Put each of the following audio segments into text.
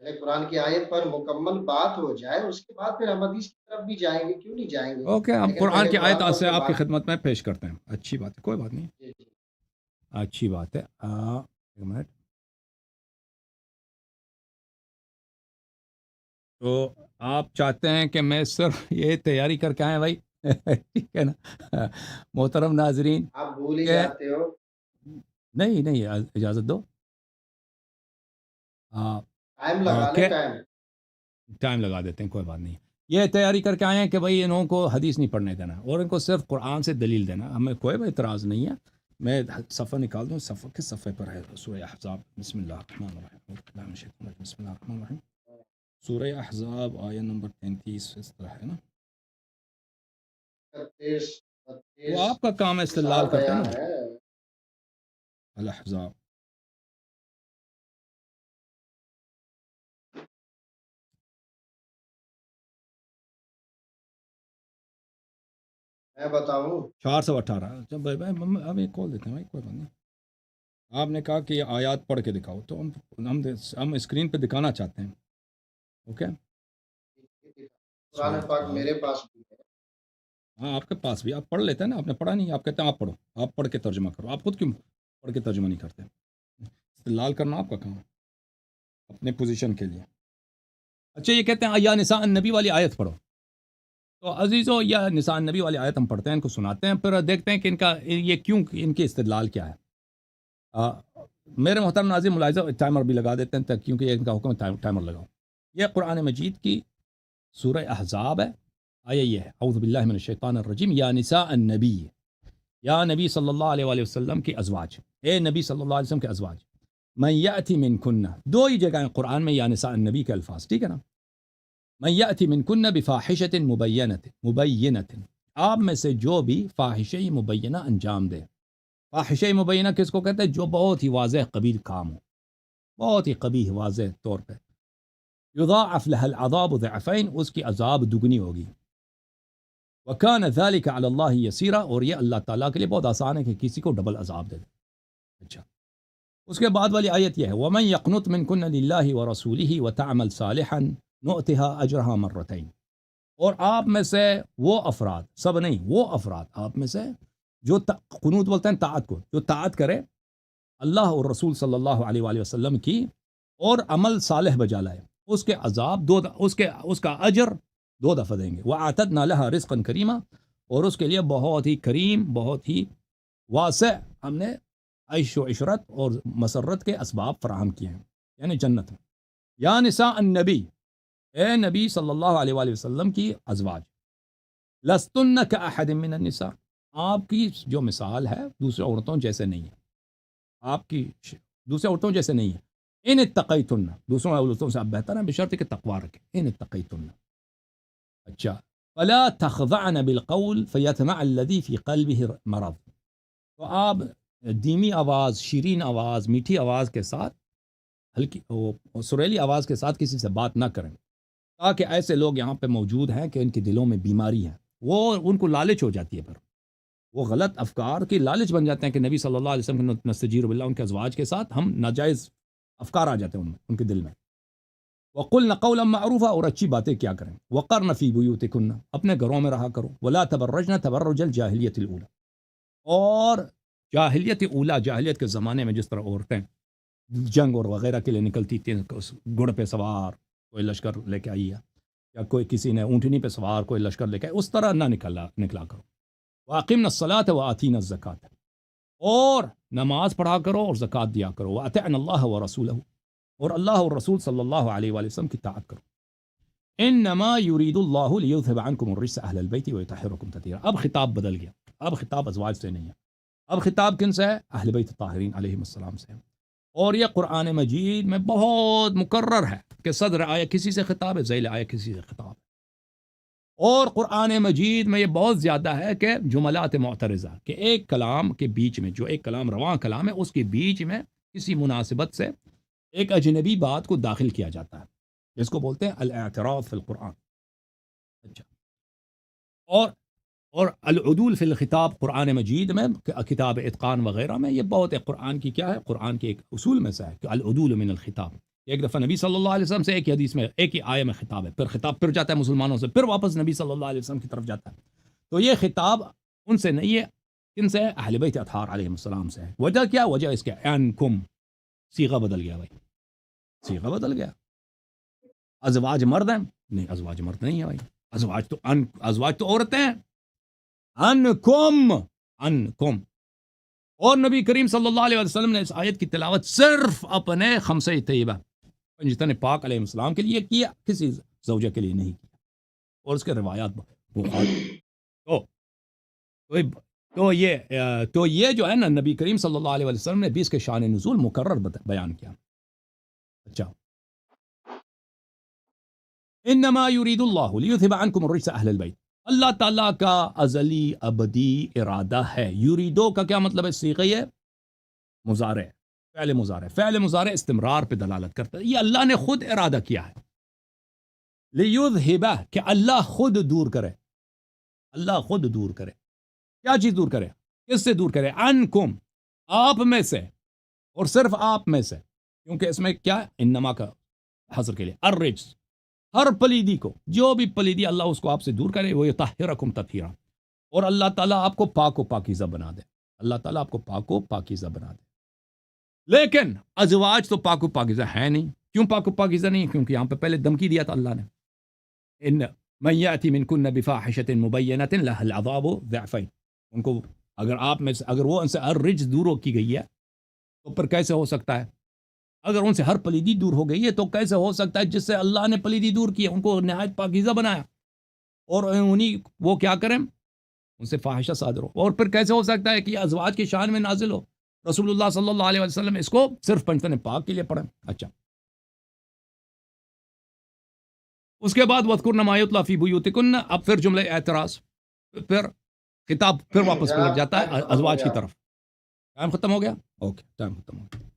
پہلے قرآن کی آیت پر مکمل بات ہو جائے، اس کے بعد پھر ہم حدیث کی طرف بھی جائیں گے، کیوں نہیں جائیں گے؟ اوکے، ہم لیکن قرآن پہلے کی آیت قرآن آج پر سے تو آپ کی بات خدمت میں پیش کرتے ہیں. اچھی بات ہے، کوئی بات نہیں، جی، جی۔ اچھی بات ہے. ایک منٹ. تو آپ چاہتے ہیں کہ میں صرف یہ تیاری کر کے آئیں بھائی؟ ٹھیک ہے نا محترم ناظرین. آپ بھول ہی کہ جاتے ہو۔ نہیں نہیں، اجازت دو. ٹائم لگا لیں، کہ ٹائم۔ ٹائم لگا دیتے ہیں، کوئی بات نہیں. یہ تیاری کر کے آئے ہیں کہ بھائی انہوں کو حدیث نہیں پڑھنے دینا اور ان کو صرف قرآن سے دلیل دینا. ہمیں کوئی بھی اعتراض نہیں ہے. میں صفحہ نکال دوں. صفحہ کس صفحے پر ہے؟ سورہ احزاب. بسم اللہ الرحمن الرحیم. بسم اللہ الرحمن الرحیم. سورہ احزاب آیت نمبر 33 اس طرح ہے نا. 36 وہ 36 آپ کا کام ہے مثال استدلال کرتے ہیں بیان نا. ہے۔ الاحزاب. میں بتاؤں؟ 418. جب ہم ایک کال دیتے ہیں بھائی، کوئی بات نہیں. آپ نے کہا کہ یہ آیات پڑھ کے دکھاؤ تو ہم اسکرین پہ دکھانا چاہتے ہیں. اوکے. قرآن پاک میرے پاس بھی ہے۔ ہاں، آپ کے پاس بھی آپ پڑھ لیتے ہیں نا. آپ نے پڑھا نہیں، آپ کہتے ہیں آپ پڑھو، آپ پڑھ کے ترجمہ کرو. آپ خود کیوں پڑھ کے ترجمہ نہیں کرتے؟ استدلال کرنا آپ کا کام ہے اپنے پوزیشن کے لیے. اچھا، یہ کہتے ہیں یا نساء النبی والی آیت پڑھو. تو عزیزو، یا نساء النبی والی آیت ہم پڑھتے ہیں، ان کو سناتے ہیں، پھر دیکھتے ہیں کہ ان کا یہ کیوں، ان کے استدلال کیا ہے. میرے محترم ناظرین، ملاحظہ ٹائمر بھی لگا دیتے ہیں کیونکہ یہ ان کا حکم ہے ٹائمر لگاؤ. یہ قرآن مجید کی سورہ احزاب ہے. آیا یہ ہے اعوذ باللہ من الشیطان الرجیم. یا نساء النبی، یا نبی صلی اللہ علیہ وآلہ وسلم کی ازواج، اے نبی صلی اللہ علیہ وسلم کے ازواج. من یأتی منکن، دو ہی جگہیں قرآن میں یا نساء النبی کے الفاظ، ٹھیک ہے نا. من یأتی منکن بفاحشۃ مبینۃ، آپ میں سے جو بھی فاحشہ مبینہ انجام دے. فاحشہ مبینہ کس کو کہتے ہیں؟ جو بہت ہی واضح قبیح کام ہو، بہت ہی قبیح واضح طور پہ. یضاعف لها العذاب ضعفین، اس کی عذاب دگنی ہوگی. وکان ذلک علی اللہ یسیرا، اور یہ اللہ تعالیٰ کے لیے بہت آسان ہے کہ کسی کو ڈبل عذاب دے دے. اچھا، اس کے بعد والی آیت یہ ہے ومن یقنط منکن للہ ورسولہ وتعمل صالحا نؤتها اجرها مرتین. اور آپ میں سے وہ افراد، سب نہیں، وہ افراد آپ میں سے جو قنوت بولتے ہیں طاعت کو، جو طاعت کرے اللہ اور رسول صلی اللہ علیہ وآلہ وسلم کی اور عمل صالح بجا لائے، اس کے عذاب دو، اس کا اجر دو دفعہ دیں گے. وَأَعْتَدْنَا لَهَا رِزْقًا كَرِيمًا، اور اس کے لیے بہت ہی کریم، بہت ہی واسع ہم نے عیش و عشرت اور مسرت کے اسباب فراہم کیے ہیں، یعنی جنت میں. یا نساء النبی، اے نبی صلی اللہ علیہ وآلہ وسلم کی ازواج. لستن کأحد من النساء، آپ کی جو مثال ہے دوسرے عورتوں جیسے نہیں ہے. آپ کی دوسرے عورتوں جیسے نہیں ہے. ان اتقیتن، دوسروں عورتوں سے آپ بہتر ہیں بشرط کہ تقوی رکھیں. ان اتقیتن. اچھا، فلا تخضعن بالقول فیطمع الذی فی قلبہ مرض. تو آپ دھیمی آواز، شیرین آواز، میٹھی آواز کے ساتھ، ہلکی سریلی آواز کے ساتھ کسی سے بات نہ کریں، تاکہ ایسے لوگ یہاں پہ موجود ہیں کہ ان کے دلوں میں بیماری ہے، وہ ان کو لالچ ہو جاتی ہے، پھر وہ غلط افکار کی لالچ بن جاتے ہیں کہ نبی صلی اللہ علیہ وسلم نستجیر باللہ، ان کے ازواج کے ساتھ ہم ناجائز افکار آ جاتے ہیں ان کے دل میں. وَقُلْنَ قَوْلًا مَعْرُوفًا، اور اچھی باتیں کیا کریں. وَقَرْنَ فِي بُيُوتِكُنَّ، اپنے گھروں میں رہا کرو. وَلَا تَبَرَّجْنَ تَبَرُّجَ الْجَاهِلِيَّةِ الْأُولَى، اور جاہلیت اولا، جاہلیت کے زمانے میں جس طرح عورتیں جنگ اور وغیرہ کے لیے نکلتی تھیں، گھوڑے پہ سوار کوئی لشکر لے کے آئی ہے، یا کوئی کسی نے اونٹنی پہ سوار کوئی لشکر لے کے آئی، اس طرح نہ نکلا کرو. وَأَقِمْنَ الصَّلَاةَ وَآتِينَ الزَّكَاةَ، اور نماز پڑھا کرو اور زکوٰۃ دیا کرو. وَأَطِعْنَ اللَّهَ وَرَسُولَهُ، اور اللہ اور رسول صلی اللہ علیہ وآلہ وسلم کی طاعت کرو. انما یرید اللہ لیذھب عنکم الرجس اہل البیت ویطہرکم تطہیرا. اب خطاب بدل گیا، اب خطاب ازواج سے نہیں ہے، اب خطاب کن سے ہے؟ اہل بیت طاہرین علیہم السلام سے. اور یہ قرآن مجید میں بہت مکرر ہے کہ صدر آیا کسی سے خطاب ہے، ذیل آیا کسی سے خطاب ہے. اور قرآن مجید میں یہ بہت زیادہ ہے کہ جملات معترضہ، کہ ایک کلام کے بیچ میں، جو ایک کلام رواں کلام ہے، اس کے بیچ میں کسی مناسبت سے ایک اجنبی بات کو داخل کیا جاتا ہے، جس کو بولتے ہیں الاعتراض فی القرآن. اچھا، اور العدول فی الخطاب قرآن مجید میں، کتاب اتقان وغیرہ میں، یہ بہت ہے قرآن کی کیا ہے، قرآن کے ایک اصول میں سے ہے کہ العدول من الخطاب، ایک دفعہ نبی صلی اللہ علیہ وسلم سے ایک ہی حدیث میں ایک ہی آیہ میں خطاب ہے، پھر خطاب پھر جاتا ہے مسلمانوں سے، پھر واپس نبی صلی اللہ علیہ وسلم کی طرف جاتا ہے. تو یہ خطاب ان سے نہیں ہے، کن سے ہے؟ اہل بیت اطہار علیہ السلام سے ہے. وجہ کیا؟ وجہ اس کے انکم، صیغہ بدل گیا بھائی، صیغہ بدل گیا. ازواج مرد ہیں؟ نہیں، ازواج مرد نہیں ہے بھائی، ازواج تو عورتیں ہیں. Income, income. اور نبی کریم صلی اللہ علیہ وسلم نے اس آیت کی تلاوت صرف اپنے خمسہ طیبہ پنجتن پاک علیہ السلام کے لیے کیا، کسی زوجہ کے لیے نہیں کیا. اور اس کے روایات تو یہ جو ہے نا، نبی کریم صلی اللہ علیہ وسلم نے بھی اس کے شان نزول مکرر بیان کیا. اچھا، انما یرید اللہ لیذھب عنکم الرجس اہل البیت، اللہ تعالیٰ کا ازلی ابدی ارادہ ہے. یریدو کا کیا مطلب ہے؟ صیغہ ہے مضارع، فعل مضارع استمرار پہ دلالت کرتا ہے. یہ اللہ نے خود ارادہ کیا ہے. لیذھب، کہ اللہ خود دور کرے، اللہ خود دور کرے. کیا چیز دور کرے؟ کس سے دور کرے؟ عنکم، آپ میں سے، اور صرف آپ میں سے، کیونکہ اس میں کیا انما کا حصر کے لیے الرجس، ہر پلیدی کو، جو بھی پلیدی اللہ اس کو آپ سے دور کرے. وہ یطہرکم تطہیرا، اور اللہ تعالیٰ آپ کو پاک و پاکیزہ بنا دے. اللہ تعالیٰ آپ کو پاک و پاکیزہ بنا دے. لیکن ازواج تو پاک و پاکیزہ ہے نہیں. کیوں پاک و پاکیزہ نہیں؟ کیونکہ یہاں پہ پہلے دھمکی دیا تھا اللہ نے، ان من یأتی منکن بفاحشۃ مبینۃ لها العذاب ضعفین. ان کو اگر آپ میں سے، اگر وہ ان سے ہر رجس دور کی گئی ہے تو پھر کیسے ہو سکتا ہے؟ اگر ان سے ہر پلیدی دور ہو گئی ہے تو کیسے ہو سکتا ہے جس سے اللہ نے پلیدی دور کی ہے، ان کو نہایت پاکیزہ بنایا، اور انہیں وہ کیا کریں؟ ان سے فاحشہ صادر ہو. اور پھر کیسے ہو سکتا ہے کہ یہ ازواج کی شان میں نازل ہو؟ رسول اللہ صلی اللہ علیہ وسلم اس کو صرف پنجتن پاک کے لیے پڑھیں. اچھا، اس کے بعد وَاذْكُرْنَ مَا يُتْلَىٰ فِي بُيُوتِكُنَّ، اب پھر جملہ اعتراض، پھر خطاب پھر واپس پلٹ جناب جاتا ٹائم ہے ختم ہو ازواج کی گیا. طرف. ٹائم ختم ہو گیا؟ اوکے، ٹائم ختم ہو گیا.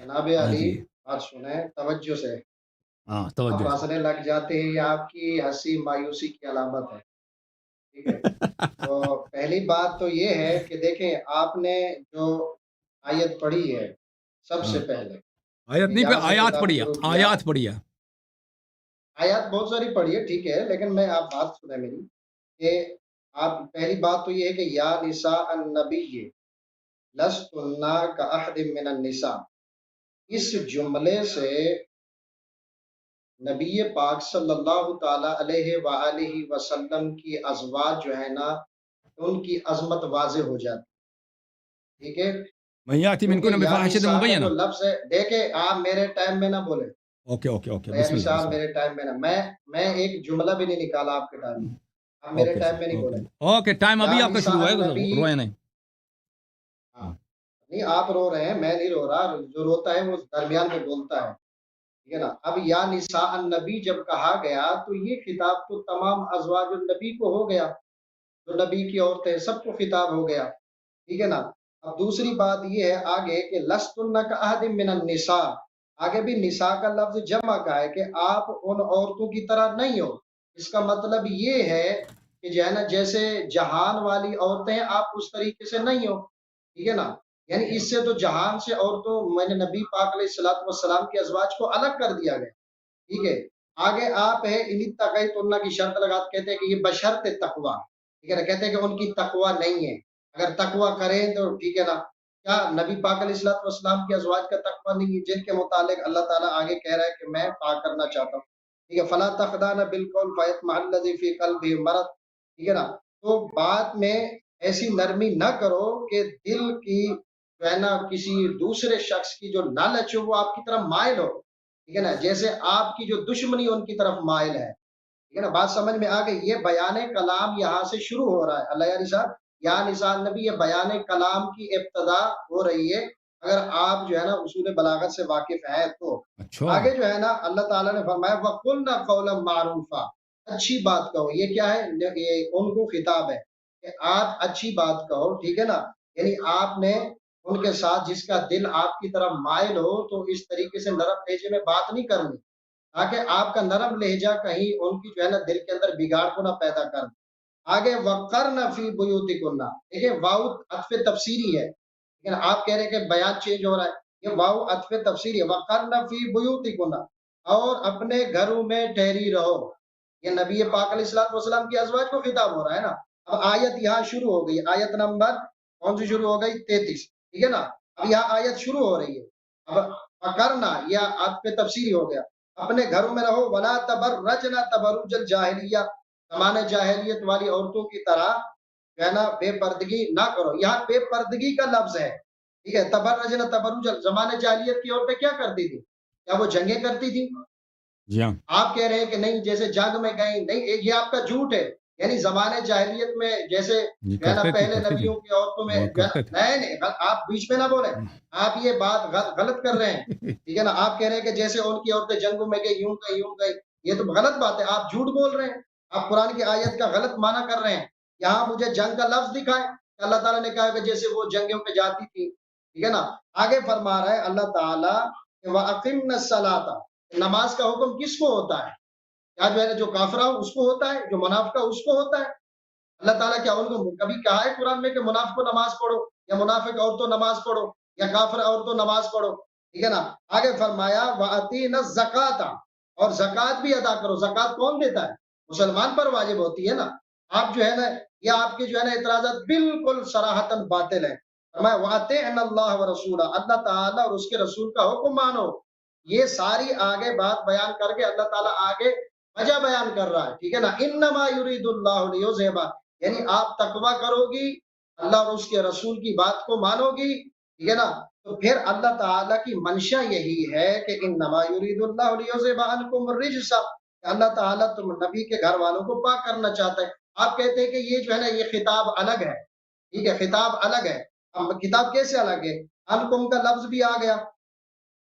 جناب ہاں علی، جی، بات سنیں توجہ سے. ہاں آپ توجہ سے. ہنسنے لگ جاتے ہیں، یہ آپ کی ہنسی مایوسی کی علامت ہے. ٹھیک ہے، تو پہلی بات تو یہ ہے کہ دیکھیں، آپ نے جو آیت پڑھی ہے سب ہاں، سے پہلے، آیت نہیں پہ یہاں سے آیات خطاب پڑھی ہے، شروع کیا. آیات پڑھی ہے. آیات بہت ساری پڑھی ہے، ٹھیک ہے، لیکن میں آپ بات سنیں میری، کہ آپ پہلی بات تو یہ ہے کہ یا نساء النبی لستن کاحد من النساء. اس جملے سے نبی پاک صلی اللہ تعالی علیہ وآلہ وسلم کی ازواج جو ہے نا، ان کی عظمت واضح ہو جاتی. ٹھیک ہے، من یاتی کیونکہ منکن یا بفاحشۃ نساء کا مبینہ. جو لفظ ہے، دیکھیں آپ میرے ٹائم میں نہ بولے، اوکے اوکے اوکے، یا بسم اللہ نساء بسم میرے ٹائم میں نہ، میں ایک جملہ بھی نہیں نکالا آپ کے ٹائم میں، آپ اللہ. میرے اوکے ٹائم میں سر، نہیں اوکے بولے. اوکے، ٹائم یا ابھی آپ کا نساء شروع ہوا ہے، النبی، روئے نہیں. ہاں نہیں آپ رو رہے ہیں، میں نہیں رو رہا، جو روتا ہے وہ درمیان میں بولتا ہے. ٹھیک ہے نا. اب یا نساء النبی جب کہا گیا تو یہ خطاب تو تمام ازواج النبی کو ہو گیا، جو نبی کی عورتیں سب کو خطاب ہو گیا. ٹھیک ہے نا. اب دوسری بات یہ ہے آگے کہ لستن کاحد من النساء، آگے بھی نساء کا لفظ جمع کا ہے کہ آپ ان عورتوں کی طرح نہیں ہو. اس کا مطلب یہ ہے کہ جو ہے نا، جیسے جہان والی عورتیں آپ اس طریقے سے نہیں ہو. ٹھیک ہے نا. یعنی اس سے تو جہان سے عورتوں، میں نے نبی پاک علیہ الصلوۃ والسلام کے ازواج کو الگ کر دیا گیا. ٹھیک ہے. آگے آپ ہے ان تقیتن کی شرط لگاتے کہتے ہیں کہ یہ بشرط تقوی. ٹھیک ہے نا. کہتے ہیں کہ ان کی تقوی نہیں ہے، اگر تقوی کریں تو ٹھیک ہے نا. کیا نبی پاک علیہ الصلوۃ والسلام کے ازواج کا تقوی نہیں ہے، جن کے متعلق اللہ تعالیٰ آگے کہہ رہا ہے کہ میں پاک کرنا چاہتا ہوں. ٹھیک ہے. فلا تخضعن بالقول فیطمع الذی فی قلبہ مرض. ٹھیک ہے نا. تو بات میں ایسی نرمی نہ کرو کہ دل کی جو ہے نا کسی دوسرے شخص کی جو لالچ ہو وہ آپ کی طرف مائل ہو. ٹھیک ہے نا. جیسے آپ کی جو دشمنی ان کی طرف مائل ہے. ٹھیک ہے نا. بات سمجھ میں آ گئی. یہ بیان کلام یہاں سے شروع ہو رہا ہے. اللہ یاری صاحب، یا نساء النبی، یہ بیان کلام کی ابتدا ہو رہی ہے، اگر آپ جو ہے نا اصول بلاغت سے واقف ہیں تو. اچھا، آگے جو ہے نا اللہ تعالیٰ نے فرمایا وَقُلْنَا قَوْلًا مَعْرُوفًا، اچھی بات کہو. یہ کیا ہے؟ یہ ان کو خطاب ہے کہ آپ اچھی بات کہو. ٹھیک ہے نا. یعنی آپ نے ان کے ساتھ جس کا دل آپ کی طرف مائل ہو تو اس طریقے سے نرم لہجے میں بات نہیں کرنی، تاکہ آپ کا نرم لہجہ کہیں ان کی جو ہے نا دل کے اندر بگاڑ کو نہ پیدا کر دے. آگے وقرن فی بیوتکن، دیکھیں واؤ عطف تفسیری ہے. لیکن آپ کہہ رہے ہیں کہ بیان چینج ہو رہا ہے، یہ واو عطف تفسیری ہے، وَقَرْنَ فِي بُيُوتِكُنَّ، اور اپنے گھروں میں ٹھہری رہو، یہ نبی پاک علیہ الصلوۃ والسلام کی ازواج کو خطاب ہو رہا ہے نا۔ اب آیت یہاں شروع ہو گئی، آیت نمبر کون سی شروع ہو گئی؟ 33، ٹھیک ہے نا۔ اب یہاں آیت شروع ہو رہی ہے، اب پکڑنا یہ عطف تفسیری ہو گیا، اپنے گھروں میں رہو، ولا تبرجن تبرج الجاہلیہ، زمانے جاہلیت والی عورتوں کی طرح جو ہے نا بے پردگی نہ کرو۔ یہاں بے پردگی کا لفظ ہے، ٹھیک ہے۔ تبرجن تبرج، زمانے جاہلیت کی عورتیں کیا کرتی تھی؟ کیا وہ جنگیں کرتی تھی؟ جی ہاں آپ کہہ رہے ہیں کہ نہیں جیسے جنگ میں گئے نہیں، یہ آپ کا جھوٹ ہے، یعنی زمانے جاہلیت میں جیسے جی جو ہے نا پہلے کرتے تھے نبیوں کی عورتوں میں وہ جو ہے کرتے تھے نا، نہیں آپ بیچ میں نہ بولیں، آپ یہ بات غلط کر رہے ہیں، ٹھیک ہے نا۔ آپ کہہ رہے ہیں کہ جیسے ان کی عورتیں جنگوں میں گئی، یوں گئی یوں گئی، یہ تو غلط بات ہے، آپ جھوٹ بول رہے ہیں، آپ قرآن کی آیت کا غلط معنی کر رہے ہیں۔ یہاں مجھے جنگ کا لفظ دکھائے، اللہ تعالیٰ نے کہا کہ جیسے وہ جنگوں پہ جاتی تھی، ٹھیک ہے نا۔ آگے فرما رہا ہے اللہ تعالیٰ کہ وَأَقِمْنَ الصَّلَاةَ، نماز کا حکم کس کو ہوتا ہے؟ کیا جو ہے نا جو کافرہ ہو اس کو ہوتا ہے، جو منافقہ اس کو ہوتا ہے؟ اللہ تعالیٰ کیا ان کو کبھی کہا ہے قرآن میں کہ منافق نماز پڑھو، یا منافق عورتوں نماز پڑھو، یا کافر عورتوں نماز پڑھو، ٹھیک ہے نا۔ آگے فرمایا وَأَتِينَ الزَّكَاةَ، اور زکوٰۃ بھی ادا کرو۔ زکوٰۃ کون دیتا ہے؟ مسلمان پر واجب ہوتی ہے نا۔ آپ جو ہے نا یہ آپ کے جو ہے نا اعتراضات بالکل صراحتاً باطل ہے۔ فرمایا وَأَطِيعْنَ اللَّهَ وَرَسُولَهُ، اللہ تعالیٰ اور اس کے رسول کا حکم مانو۔ یہ ساری آگے بات بیان کر کے اللہ تعالیٰ آگے وجہ بیان کر رہا ہے، ٹھیک ہے نا۔ انما یرید اللہ لیذھب، یعنی آپ تقویٰ کرو گی، اللہ اور اس کے رسول کی بات کو مانو گی، ٹھیک ہے نا، تو پھر اللہ تعالیٰ کی منشا یہی ہے کہ انما یرید اللہ لیذھب عنکم الرجس، اللہ تعالیٰ تم نبی کے گھر والوں کو پاک کرنا چاہتا ہے۔ آپ کہتے ہیں کہ یہ جو ہے نا یہ خطاب الگ ہے، ٹھیک ہے، خطاب الگ ہے۔ اب کتاب کیسے الگ ہے؟ عنکم کا لفظ بھی آ گیا،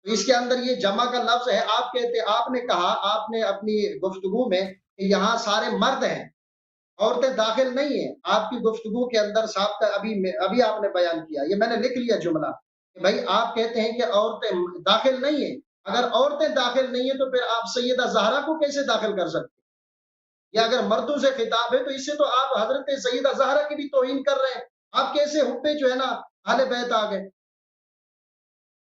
تو اس کے اندر یہ جمع کا لفظ ہے۔ آپ کہتے، آپ نے کہا، آپ نے اپنی گفتگو میں کہ یہاں سارے مرد ہیں، عورتیں داخل نہیں ہیں۔ آپ کی گفتگو کے اندر صاحب کا ابھی آپ نے بیان کیا، یہ میں نے لکھ لیا جملہ کہ بھائی آپ کہتے ہیں کہ عورتیں داخل نہیں ہیں۔ اگر عورتیں داخل نہیں ہیں تو پھر آپ سیدہ زہرا کو کیسے داخل کر سکتے ہیں؟ یا اگر مردوں سے خطاب ہے تو اس سے تو آپ حضرت سیدہ زہرا کی بھی توہین کر رہے ہیں۔ آپ کیسے حب جو ہے نا اہل بیت آ گئے؟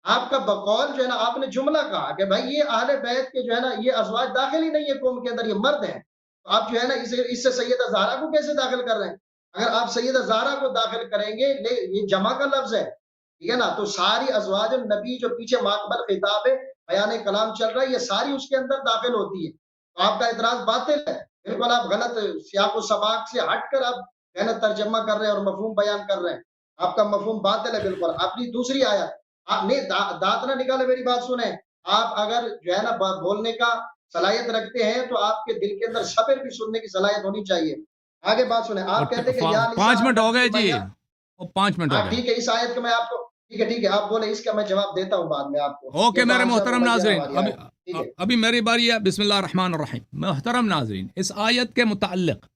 آپ کا بقول جو ہے نا آپ نے جملہ کہا کہ بھائی یہ اہل بیت کے جو ہے نا یہ ازواج داخل ہی نہیں ہے قوم کے اندر، یہ مرد ہیں، تو آپ جو ہے نا اس سے سیدہ زہرا کو کیسے داخل کر رہے ہیں؟ اگر آپ سیدہ زہرا کو داخل کریں گے، یہ جمع کا لفظ ہے، ٹھیک ہے نا، تو ساری ازواج النبی جو پیچھے ماقبل خطاب ہے، بیان کلام چل رہا ہے، یہ ساری اس کے اندر داخل ہوتی ہے۔ تو آپ کا اعتراض باطل ہے، بالکل آپ غلط سیاق و سباق سے ہٹ کر آپ جو ہے نا ترجمہ کر رہے ہیں اور مفہوم بیان کر رہے ہیں۔ آپ کا مفہوم باطل ہے بالکل۔ اپنی دوسری آیت، آپ نہیں دانت نہ نکالے، میری بات سنیں۔ آپ اگر جو ہے نا بولنے کا صلاحیت رکھتے ہیں تو آپ کے دل کے اندر صبر بھی سننے کی صلاحیت ہونی چاہیے۔ آگے بات سنیں، آپ کہتے ہیں کہ یا نساء 5 منٹ ہو گئے النبی جی، من، وہ 5 منٹ ہو گئے۔ ٹھیک ہے، اس آیت کو میں آپ کو، ٹھیک ہے آپ بولے، اس کا میں جواب دیتا ہوں بعد میں آپ کو۔ اوکے یہ میرے فحشہ محترم مبینہ ناظرین، والی ابھی آیت، ٹھیک ہے۔ ابھی میری باری ہے۔ بسم اللہ الرحمن الرحیم۔ محترم ناظرین، اس آیت کے متعلق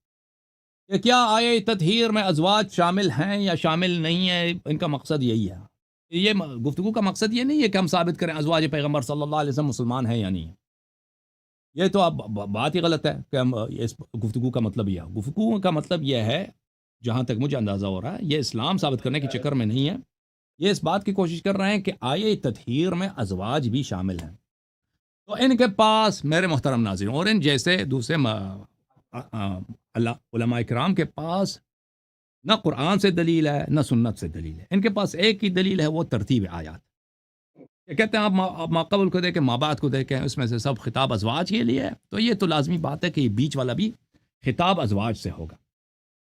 کہ کیا آیہ تطہیر میں ازواج شامل ہیں یا شامل نہیں ہیں، ان کا مقصد یہی ہے۔ یہ گفتگو کا مقصد یہ نہیں ہے کہ ہم ثابت کریں ازواج پیغمبر صلی اللہ علیہ وسلم مسلمان ہیں یا نہیں، یہ تو اب بات ہی غلط ہے کہ ہم اس گفتگو کا مطلب یہ ہے۔ گفتگو کا مطلب یہ ہے، جہاں تک مجھے اندازہ ہو رہا ہے، یہ اسلام ثابت کرنے کے چکر میں نہیں ہے، یہ اس بات کی کوشش کر رہے ہیں کہ آیہ تطہیر میں ازواج بھی شامل ہیں۔ تو ان کے پاس میرے محترم ناظرین اور ان جیسے دوسرے علماء کرام کے پاس نہ قرآن سے دلیل ہے نہ سنت سے دلیل ہے، ان کے پاس ایک ہی دلیل ہے، وہ ترتیب آیات۔ یہ کہتے ہیں آپ ماقبل کو دیکھیں، ماں بعد کو دیکھیں، اس میں سے سب خطاب ازواج کے لیے ہے، تو یہ تو لازمی بات ہے کہ یہ بیچ والا بھی خطاب ازواج سے ہوگا۔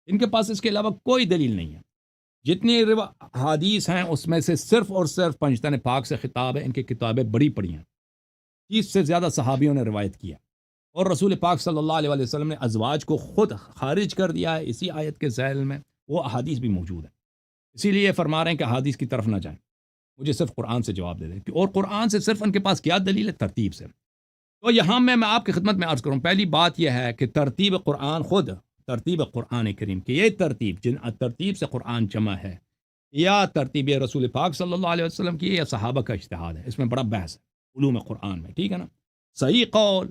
ان کے پاس اس کے علاوہ کوئی دلیل نہیں ہے۔ جتنی حدیث ہیں اس میں سے صرف اور صرف پنجتن پاک سے خطاب ہے، ان کی کتابیں بڑی پڑی ہیں، 30 سے زیادہ صحابیوں نے روایت کیا، اور رسول پاک صلی اللہ علیہ وسلم نے ازواج کو خود خارج کر دیا ہے اسی آیت کے ذیل میں، وہ احادیث بھی موجود ہیں۔ اسی لیے یہ فرما رہے ہیں کہ احادیث کی طرف نہ جائیں، مجھے صرف قرآن سے جواب دے دیں، اور قرآن سے صرف ان کے پاس کیا دلیل ہے؟ ترتیب سے۔ تو یہاں میں آپ کی خدمت میں عرض کروں، پہلی بات یہ ہے کہ ترتیب قرآن، خود ترتیب قرآن کریم کی یہ ترتیب، جن ترتیب سے قرآن جمع ہے، یا ترتیب رسول پاک صلی اللہ علیہ وسلم کی، یا صحابہ کا اجتہاد ہے، اس میں بڑا بحث ہے علوم قرآن میں، ٹھیک ہے نا۔ صحیح قول،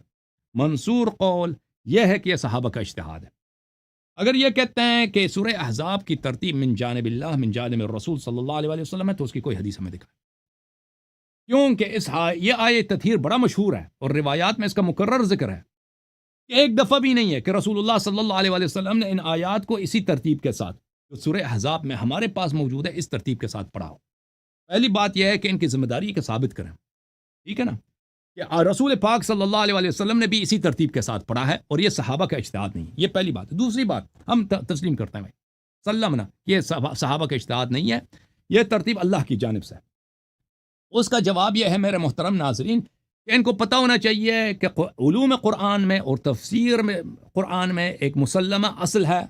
منصور قول یہ ہے کہ یہ صحابہ کا اجتہاد ہے، اگر یہ کہتے ہیں کہ سورہ احزاب کی ترتیب من جانب اللہ من جانب الرسول صلی اللہ علیہ وسلم ہے تو اس کی کوئی حدیث ہمیں دکھائے، کیونکہ یہ آیت تطہیر بڑا مشہور ہے اور روایات میں اس کا مکرر ذکر ہے کہ ایک دفعہ بھی نہیں ہے کہ رسول اللہ صلی اللہ علیہ وسلم نے ان آیات کو اسی ترتیب کے ساتھ جو سورہ احزاب میں ہمارے پاس موجود ہے اس ترتیب کے ساتھ پڑھا ہو۔ پہلی بات یہ ہے کہ ان کی ذمہ داری ہے کہ ثابت کریں، ٹھیک ہے نا، کہ رسول پاک صلی اللہ علیہ وسلم نے بھی اسی ترتیب کے ساتھ پڑھا ہے اور یہ صحابہ کا اجتہاد نہیں، یہ پہلی بات ہے۔ دوسری بات ہم تسلیم کرتے ہیں بھائی سلمنا، یہ صحابہ کا اجتہاد نہیں ہے، یہ ترتیب اللہ کی جانب سے ہے۔ اس کا جواب یہ ہے میرے محترم ناظرین کہ ان کو پتہ ہونا چاہیے کہ علوم قرآن میں اور تفسیر میں قرآن میں ایک مسلمہ اصل ہے،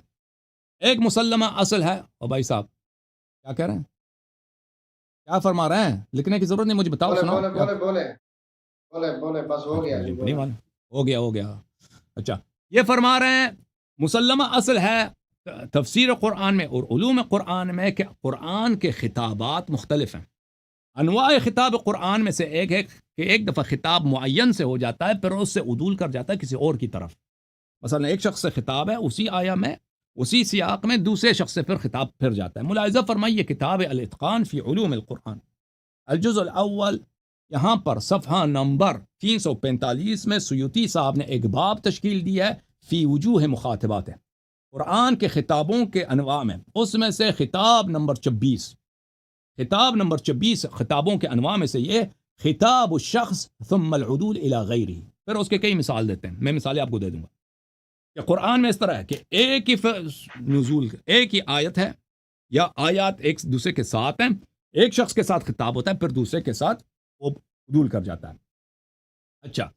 ایک مسلمہ اصل ہے۔ اور بھائی صاحب کیا کہہ رہے ہیں، کیا فرما رہے ہیں؟ لکھنے کی ضرورت نہیں، مجھے بتاؤ، بولے سناؤ بولے بولے بولے بولے بولے بس ہو گیا جی، نہیں معلوم، ہو گیا۔ اچھا، یہ فرما رہے ہیں مسلمہ اصل ہے تفسیر قرآن میں اور علوم قرآن میں کہ قرآن کے خطابات مختلف ہیں۔ انواع خطاب قرآن میں سے ایک ہے کہ ایک دفعہ خطاب معین سے ہو جاتا ہے پھر اس سے عدول کر جاتا ہے کسی اور کی طرف، مثلا ایک شخص سے خطاب ہے اسی آیا میں اسی سیاق میں دوسرے شخص سے پھر خطاب پھر جاتا ہے۔ ملاحظہ فرمائیے کتاب الاتقان فی علوم القرآن الجزء الاول، یہاں پر صفحہ نمبر 345 میں سیوطی صاحب نے ایک باب تشکیل دیا ہے فی وجوہ مخاطبات ہے قرآن کے خطابوں کے انواع میں، اس میں سے خطاب نمبر 26، خطاب نمبر 26 خطابوں کے انواع میں سے یہ خطاب الشخص ثم العدول الى غیرہ، پھر اس کے کئی مثال دیتے ہیں، میں مثالیں آپ کو دے دوں گا کہ قرآن میں اس طرح ہے کہ ایک ہی نزول ایک ہی آیت ہے یا آیات ایک دوسرے کے ساتھ ہیں، ایک شخص کے ساتھ خطاب ہوتا ہے پھر دوسرے کے ساتھ وہ عدول کر جاتا ہے۔ اچھا،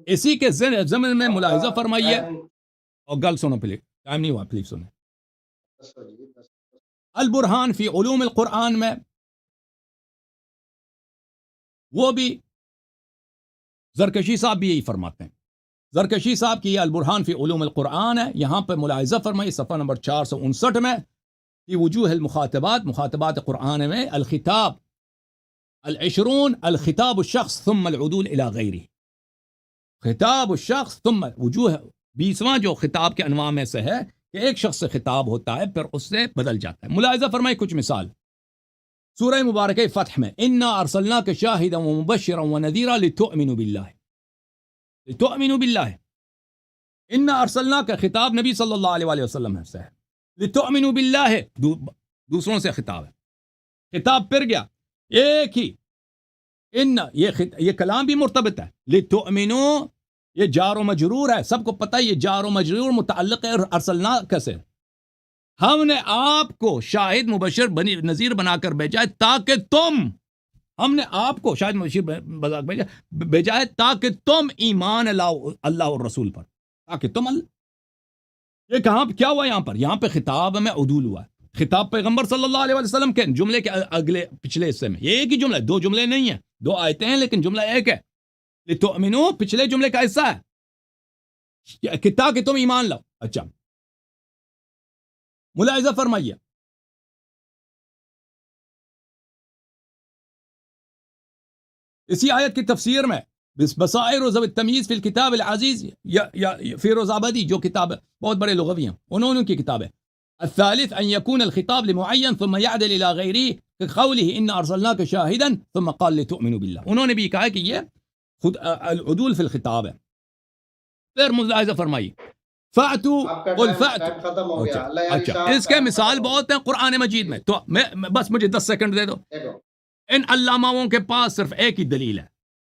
اسی کے ضمن میں ملاحظہ فرمائیے، اور گل سنو پلیز، ٹائم نہیں ہوا، پلیز سنیں۔ البرہان فی علوم القرآن میں وہ بھی زرکشی صاحب بھی یہی فرماتے ہیں، زرکشی صاحب کی یہ البرہان فی علوم القرآن ہے، یہاں پہ ملاحظہ فرمائیے صفحہ نمبر 459 میں فی وجوہ المخاطبات، مخاطبات قرآن میں الخطاب العشرون الخطاب الشخص ثم العدول الى غیرہ، خطاب الشخص ثم وجوہ 20واں جو خطاب کے انواع میں سے ہے کہ ایک شخص سے خطاب ہوتا ہے پھر اس سے بدل جاتا ہے۔ ملاحظہ فرمائے کچھ مثال سورہ مبارکہ فتح میں انا ارسلناک شاہدا ومبشرا ونذیرا لتؤمنوا باللہ، لتؤمنوا باللہ، انا ارسلناک خطاب نبی صلی اللہ علیہ وسلم سے ہے، لتؤمنوا باللہ دوسروں سے خطاب ہے، خطاب پھر گیا ایک ہی ان یہ کلام بھی مرتبط ہے، لتؤمنوا یہ جار و مجرور ہے، سب کو پتہ ہے یہ جار و مجرور متعلق ہے ارسلناک سے، ہم نے آپ کو شاہد مبشر نذیر بنا کر بھیجا ہے تاکہ تم، ہم نے آپ کو شاہد مبشر بھیجا ہے تاکہ تم ایمان لاؤ اللہ اور رسول پر، تاکہ تم یہ کہاں کیا ہوا یہاں پہ خطاب میں عدول ہوا ہے، خطاب پیغمبر صلی اللہ علیہ وسلم کے جملے کے اگلے پچھلے حصے میں، یہ ایک ہی جملہ ہے، دو جملے نہیں ہیں، دو آیتیں ہیں لیکن جملہ ایک ہے، لتؤمنوا پچھلے جملے کا حصہ ہے کہ تاکہ تم ایمان لاؤ۔ اچھا، ملاحظہ فرمائیے اسی آیت کی تفسیر میں بصائر و ذوی التمیز فی الکتاب العزیز یا فیروز آبادی جو کتاب ہے بہت بڑے لغوی ہیں، انہوں نے کی کتاب ہے الثالث ان يكون الخطاب لمعين ثم يعدل الى غيره كقوله ان ارسلناك شاهدا ثم قال لتؤمنوا بالله، انہوں نے بھی کہا کہ یہ خود العدول فی الخطاب ہے۔ پھر ملاحظہ فرمائیے فاتوا قل فاتوا، ختم ہو گیا، اللہ یعنی اچھا صاحب اس کے ٹائم مثال ختم ہو بہت ہیں قرآن مجید میں، تو میں بس مجھے 10 سیکنڈ دے دو۔ دیکھو ان علاماؤں کے پاس صرف ایک ہی دلیل ہے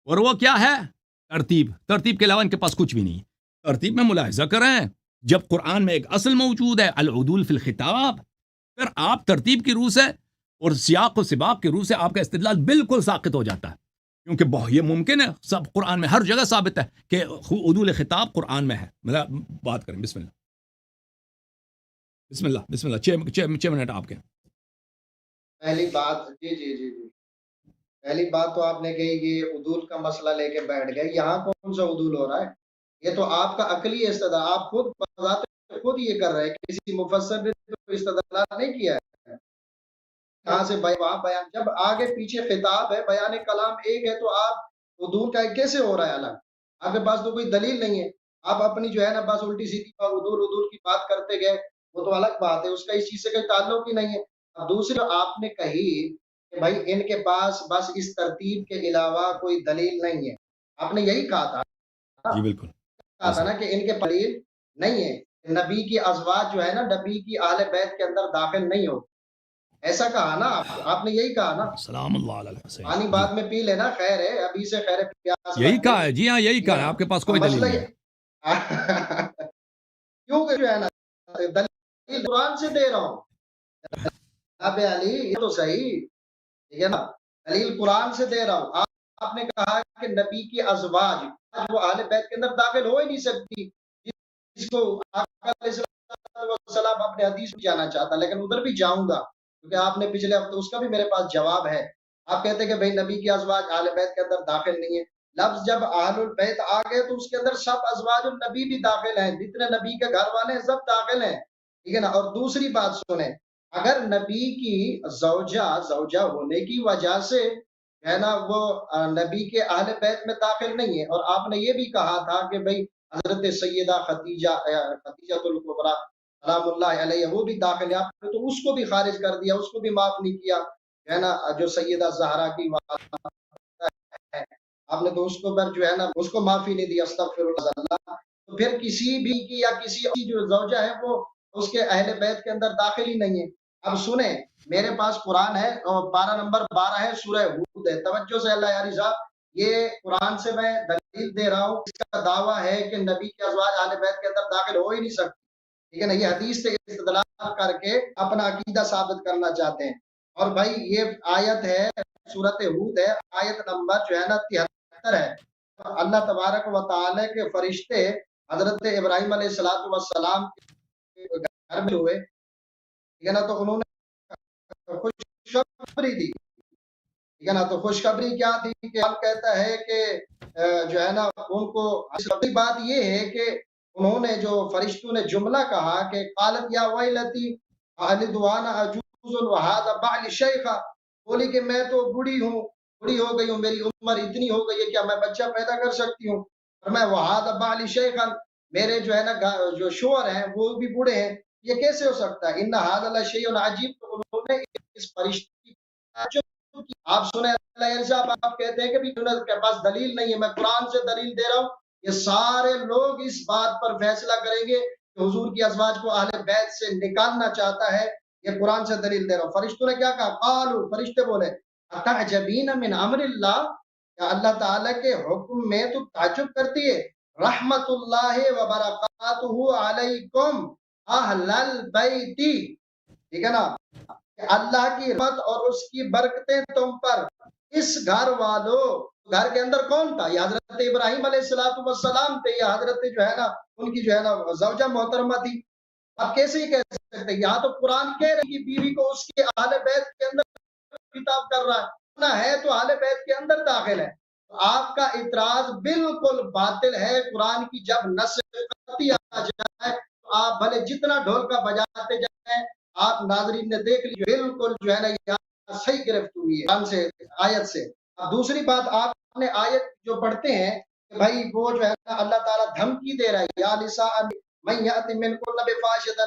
اور وہ کیا ہے؟ ترتیب کے علاوہ ان کے پاس کچھ بھی نہیں ہے۔ ترتیب میں ملاحظہ کریں، جب قرآن میں ایک اصل موجود ہے العدول فی الخطاب، پھر آپ ترتیب کی روح سے اور سیاق و سباق کی روح سے آپ کا استدلال بالکل ساقط ہو جاتا ہے، کیونکہ یہ ممکن ہے سب قرآن میں ہر جگہ ثابت ہے کہ عدول خطاب قرآن میں ہے۔ مطلب بات کریں، بسم اللہ بسم اللہ بسم اللہ، 6 منٹ آپ کے۔ پہلی بات جی پہلی بات تو آپ نے کہی کہ عدول کا مسئلہ لے کے بیٹھ گئے، یہاں کون سا عدول ہو رہا ہے؟ یہ تو آپ کا عقلی استدلال، آپ خود یہ کر رہے ہیں، کسی مفسر نے تو استدلال نہیں کیا ہے یہاں سے وہاں بیان، جب آگے پیچھے خطاب ہے، بیان کلام ایک ہے، تو آپ عدول کا کیسے ہو رہا ہے الگ؟ آپ کے پاس تو کوئی دلیل نہیں ہے، آپ اپنی جو ہے نا بس الٹی سیدھی عدول عدول کی بات کرتے گئے، وہ تو الگ بات ہے، اس کا اس چیز سے کوئی تعلق ہی نہیں ہے۔ اب دوسری آپ نے کہی کہ بھائی ان کے پاس بس اس ترتیب کے علاوہ کوئی دلیل نہیں ہے، آپ نے یہی کہا تھا نا، جی بالکل کہا تھا ایسا نا کہ ان کے دلیل نہیں ہے، نبی کی ازواج جو ہے نا نبی کی اہل بیت کے اندر داخل نہیں ہو، ایسا کہا نا آپ نے یہی کہا نا۔ سلام اللہ علیہ حسین پانی جی بعد میں پی لینا، خیر ہے، ابھی سے خیر پیاس یہی لگ کہا ہے گئی، جی ہاں یہی ٹھیک ہے کہا ہے نا۔ آپ کے پاس اب کوئی دلیل مسئلہ نہیں ہے یہ کیوں کہ جو ہے نا دلیل قرآن سے دے رہا ہوں جناب علی، یہ تو صحیح، ٹھیک ہے نا، دلیل قرآن سے دے رہا ہوں۔ آپ نے کہا کہ نبی کی ازواج وہ اہل بیت کے اندر داخل ہو ہی نہیں سکتی، جس کو آقا علیہ السلام اپنے حدیث میں جانا چاہتا، لیکن ادھر بھی جاؤں گا کیونکہ آپ نے پچھلے ہفتے اس کا بھی میرے پاس جواب ہے۔ آپ کہتے ہیں کہ بھئی نبی کی ازواج اہل بیت کے اندر داخل نہیں ہے، لفظ جب اہل البیت آ گئے تو اس کے اندر سب ازواج النبی بھی داخل ہیں، جتنے نبی کے گھر والے ہیں سب داخل ہیں، ٹھیک ہے نا۔ اور دوسری بات سنیں، اگر نبی کی زوجہ ہونے کی وجہ سے ہے نا وہ نبی کے اہل بیت میں داخل نہیں ہے، اور آپ نے یہ بھی کہا تھا کہ بھئی حضرت سیدہ خدیجہ الکبریٰ سلام اللہ علیہ وہ بھی داخل ہے، آپ نے تو اس کو بھی خارج کر دیا، اس کو بھی معاف نہیں کیا، ہے نا، جو سیدہ زہرا کی ہے، آپ نے تو اس کو پر جو ہے نا اس کو معافی نہیں دی، استغفر اللہ۔ تو پھر کسی بھی کی یا کسی کی جو زوجہ ہے وہ اس کے اہل بیت کے اندر داخل ہی نہیں ہے۔ اب سنیں، میرے پاس قرآن ہے اور پارہ نمبر 12 ہے، سورہ ہود ہے، توجہ سے اللہ یاری صاحب، یہ قرآن سے میں دلیل دے رہا ہوں، اس کا دعویٰ ہے کہ نبی کے ازواج اہل بیت کے اندر داخل ہو ہی نہیں سکتے، ٹھیک ہے نا، یہ حدیث سے استدلال کر کے اپنا عقیدہ ثابت کرنا چاہتے ہیں۔ اور بھائی یہ آیت ہے سورۃ ہود ہے، آیت نمبر جو ہے نا 73 ہے۔ اللہ تبارک و تعالی کے فرشتے حضرت ابراہیم علیہ السلام کے گھر میں ہوئے، ٹھیک ہے نا، تو انہوں نے خوشخبری دی، ٹھیک ہے نا، تو خوشخبری کیا تھی کہ ہم کہتا ہے کہ جو ہے نا ان کو اصلی بات یہ ہے کہ انہوں نے جو فرشتوں نے جملہ کہا کہ قالت یا ویلتی اہل دعانا عجوز وہذا بعل شیخا، بولی کہ میں تو بوڑھی ہوں، بوڑھی ہو گئی ہوں، میری عمر اتنی ہو گئی ہے، کیا میں بچہ پیدا کر سکتی ہوں؟ اور میں وہذا بعل شیخا، میرے جو ہے نا جو شوہر ہیں وہ بھی بوڑھے ہیں، یہ کیسے ہو سکتا ہے؟ ان ھذا لشیء عجیب، تو انہوں نے اس فرشتے کی آپ سنیں اللہ صاحب، آپ کہتے ہیں کہ بھی کے پاس دلیل نہیں ہے، میں قرآن سے دلیل دے رہا ہوں، یہ سارے لوگ اس بات پر فیصلہ کریں گے کہ حضور کی ازواج کو اہل بیت سے نکالنا چاہتا ہے، یہ قرآن سے دلیل دے رہا ہوں۔ فرشتوں نے کیا کہا؟ قالوا، فرشتے بولے اتعجبین من امر اللہ، کیا اللہ تعالیٰ کے حکم میں تو تعجب کرتی ہے؟ رحمت اللہ وبرکاتہ علیکم اہل البیت، ٹھیک ہے نا، کہ اللہ کی رحمت اور اس کی برکتیں تم پر، اس گھر والوں، گھر کے اندر کون تھا؟ یہ حضرت ابراہیم علیہ السلام تھے، یہ حضرت جو ہے نا ان کی جو ہے نا زوجہ محترمہ تھی۔ اب کیسے ہی کہہ سکتے ہیں؟ یہاں تو قرآن کہہ رہی کہ بیوی کو اس کے اہل بیت کے اندر خطاب کر رہا ہے، نہ ہے تو اہل بیت کے اندر داخل ہے۔ آپ کا اعتراض بالکل باطل ہے، قرآن کی جب نص قطعی آ جائے تو آپ بھلے جتنا ڈھول کا بجاتے جائیں، آپ ناظرین نے دیکھ لی بالکل جو ہے نا یہاں صحیح گرفت ہوئی ہے سے آیت سے۔ اب دوسری بات، آپ نے آیت جو پڑھتے ہیں کہ بھائی وہ جو ہے نا اللہ تعالیٰ دھمکی دے رہا ہے، یا نساء من یأتی منکن بفاحشۃ،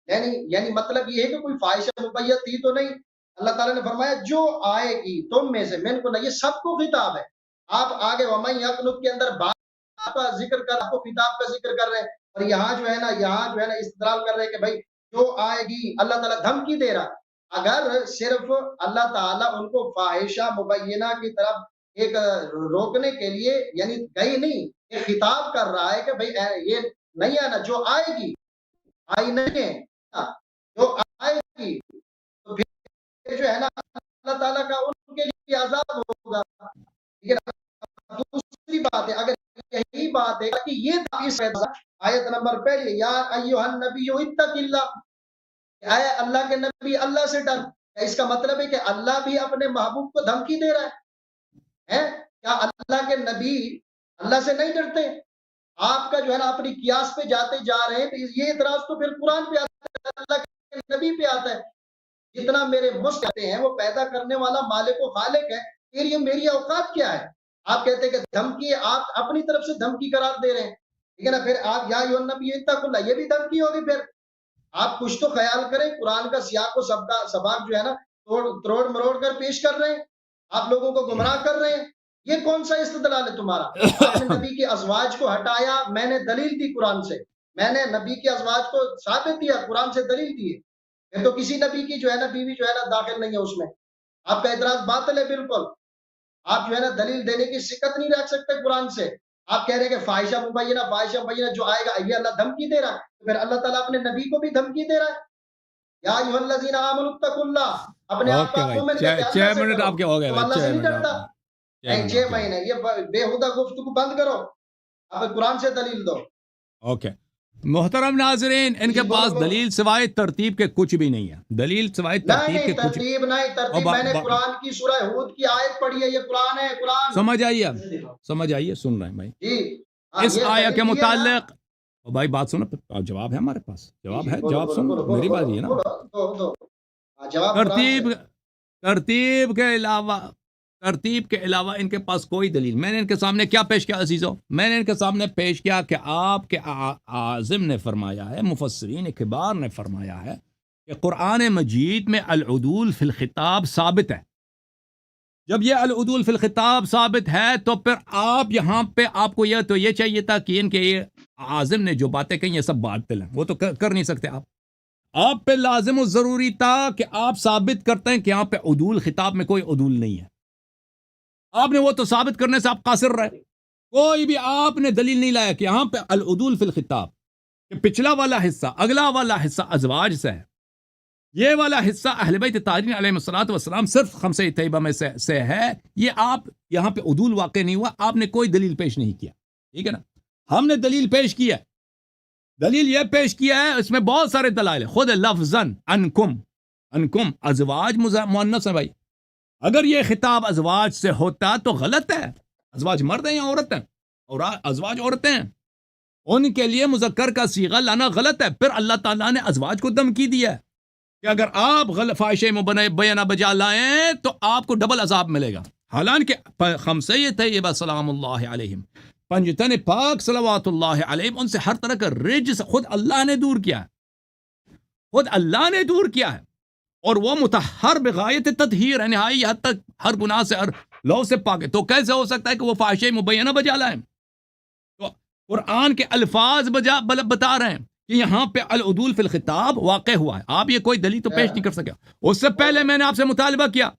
یعنی مطلب یہ ہے کہ کوئی فاحشہ مبین تھی تو نہیں، اللہ تعالیٰ نے فرمایا جو آئے گی تم میں سے، من کو، یہ سب کو خطاب ہے۔ آپ آگے ومن یقنط کے اندر بات کا ذکر کر، آپ کو خطاب کا ذکر کر رہے ہیں، اور یہاں جو ہے نا استدلال کر رہے ہیں کہ بھائی جو آئے گی، اللہ تعالیٰ دھمکی دے رہا ہے۔ اگر صرف اللہ تعالیٰ ان کو فاحشہ مبینہ کی طرف ایک روکنے کے لیے یعنی گئی نہیں، یہ خطاب کر رہا ہے کہ بھئی یہ نہیں ہے نا، جو آئے گی، آئی نہیں ہے، جو آئے گی تو پھر جو ہے نا اللہ تعالیٰ کا ان کے لیے عذاب ہوگا، ٹھیک ہے نا۔ دوسری بات ہے، اگر یہی بات ہے کہ یہ اس آیت نمبر پہلے، یا ایھا النبی اتق اللہ، اے اللہ کے نبی اللہ سے ڈر، اس کا مطلب ہے کہ اللہ بھی اپنے محبوب کو دھمکی دے رہا ہے؟ کیا اللہ کے نبی اللہ سے نہیں ڈرتے؟ آپ کا جو ہے نا اپنی قیاس پہ جاتے جا رہے ہیں، تو یہ اعتراض تو پھر قرآن پہ آتا ہے، اللہ کے نبی پہ آتا ہے۔ جتنا میرے مسلم ہیں وہ پیدا کرنے والا مالک و خالق ہے، پھر یہ میری اوقات کیا ہے؟ آپ کہتے ہیں کہ دھمکی، آپ اپنی طرف سے دھمکی قرار دے رہے ہیں، ٹھیک ہے نا. پھر آپ یا ایھا النبی اتقوا اللہ، یہ بھی دھمکی ہوگی. پھر آپ کچھ تو خیال کریں، قرآن کا سیاق و سباق جو ہے نا توڑ مروڑ کر پیش کر رہے ہیں، آپ لوگوں کو گمراہ کر رہے ہیں. یہ کون سا استدلال ہے تمہارا؟ آپ نے نبی کے ازواج کو ہٹایا، میں نے دلیل دی قرآن سے، میں نے نبی کے ازواج کو ثابت دیا، قرآن سے دلیل دی ہے. پھر تو کسی نبی کی جو ہے نا بیوی جو ہے نا داخل نہیں ہے اس میں. آپ کا اعتراض باطل ہے بالکل. آپ جو ہے نا دلیل دینے کی سکت نہیں رکھ سکتے قرآن سے. آپ کہہ رہے ہیں کہ فاحشہ مبینہ جو آئے گا یہ اللہ دھمکی دے رہا ہے. پھر اللہ تعالیٰ اپنے نبی کو بھی دھمکی دے رہا ہے. یا ایھا الذین آمنوا اتقوا اللہ، اپنے آپ کو اوکے بھائی، مومن کہتے ہیں، اللہ 6 سے منٹ کرو. آپ کے ہو گئے تم بھائی، اللہ سے 6 نہیں منٹ ڈرتا. نہیں 6 مہینے یہ بےہودہ گفتگو بند کرو، آپ قرآن سے دلیل دو. اوکے محترم ناظرین، ان کے جی بولو پاس بولو. دلیل سوائے ترتیب کے کچھ بھی نہیں ہے. دلیل سوائے ترتیب کے نہیں کچھ. ترتیب نہیں ترتیب، میں نے قرآن کی سورہ ہود کی آیت پڑھی ہے، یہ قرآن ہے، قرآن. سمجھ آئیے، اب سمجھ آئیے، سن رہے ہیں بھائی. جی ہاں، اس یہ آیا کے دلیل دی ہے نا. متعلق بھائی بات سنو، جواب ہے ہمارے پاس، جی جواب جی ہے، بولو جواب بولو سن بولو میری بولو بات یہ نا. بولو دو. ہاں، جواب قرآن سے. ترتیب کے علاوہ ان کے پاس کوئی دلیل. میں نے ان کے سامنے کیا پیش کیا عزیزو؟ میں نے ان کے سامنے پیش کیا کہ آپ کے عازم نے فرمایا ہے، مفسرین کبار نے فرمایا ہے کہ قرآن مجید میں العدول فی الخطاب ثابت ہے. جب یہ العدول فی الخطاب ثابت ہے تو پھر آپ یہاں پہ آپ کو یہ چاہیے تھا کہ ان کے یہ عازم نے جو باتیں کہیں یہ سب باطل ہیں، وہ تو کر نہیں سکتے آپ پہ لازم و ضروری تھا کہ آپ ثابت کرتے ہیں کہ یہاں پہ عدول خطاب میں کوئی عدول نہیں ہے. آپ نے وہ تو ثابت کرنے سے آپ قاصر رہے. کوئی بھی آپ نے دلیل نہیں لایا کہ یہاں پہ العدول فی الخطاب، کہ پچھلا والا حصہ اگلا والا حصہ ازواج سے ہے، یہ والا حصہ اہل بیت طاہرین علیہ الصلوۃ والسلام صرف خمسہ طیبہ میں سے ہے. یہ آپ یہاں پہ عدول واقع نہیں ہوا، آپ نے کوئی دلیل پیش نہیں کیا. ٹھیک ہے نا. ہم نے دلیل پیش کی ہے، دلیل یہ پیش کیا ہے، اس میں بہت سارے دلائل ہیں. خود لفظاً انکم ازواج مؤنث ہے بھائی. اگر یہ خطاب ازواج سے ہوتا تو غلط ہے. ازواج مرد ہیں یا عورت ہیں؟ اور ازواج عورتیں ہیں، ان کے لیے مذکر کا صیغہ لانا غلط ہے. پھر اللہ تعالیٰ نے ازواج کو دھمکی دیا ہے کہ اگر آپ فاحشہ مبینہ بجا لائیں تو آپ کو ڈبل عذاب ملے گا. حالانکہ خمسہ طیبہ سلام اللہ علیہم، پنجتن پاک صلوات اللہ علیہم، ان سے ہر طرح کا رجس خود اللہ نے دور کیا ہے، خود اللہ نے دور کیا ہے. اور وہ مطہر بغایت تطہیر ہے، نہائی حد تک ہر گناہ سے، ہر لو سے پاک ہے. تو کیسے ہو سکتا ہے کہ وہ فاحشہ مبینہ بجا لائیں؟ تو قرآن کے الفاظ بتا رہے ہیں کہ یہاں پہ العدول فی الخطاب واقع ہوا ہے. آپ یہ کوئی دلیل تو پیش نہیں کر سکے. اس سے پہلے میں نے آپ سے مطالبہ کیا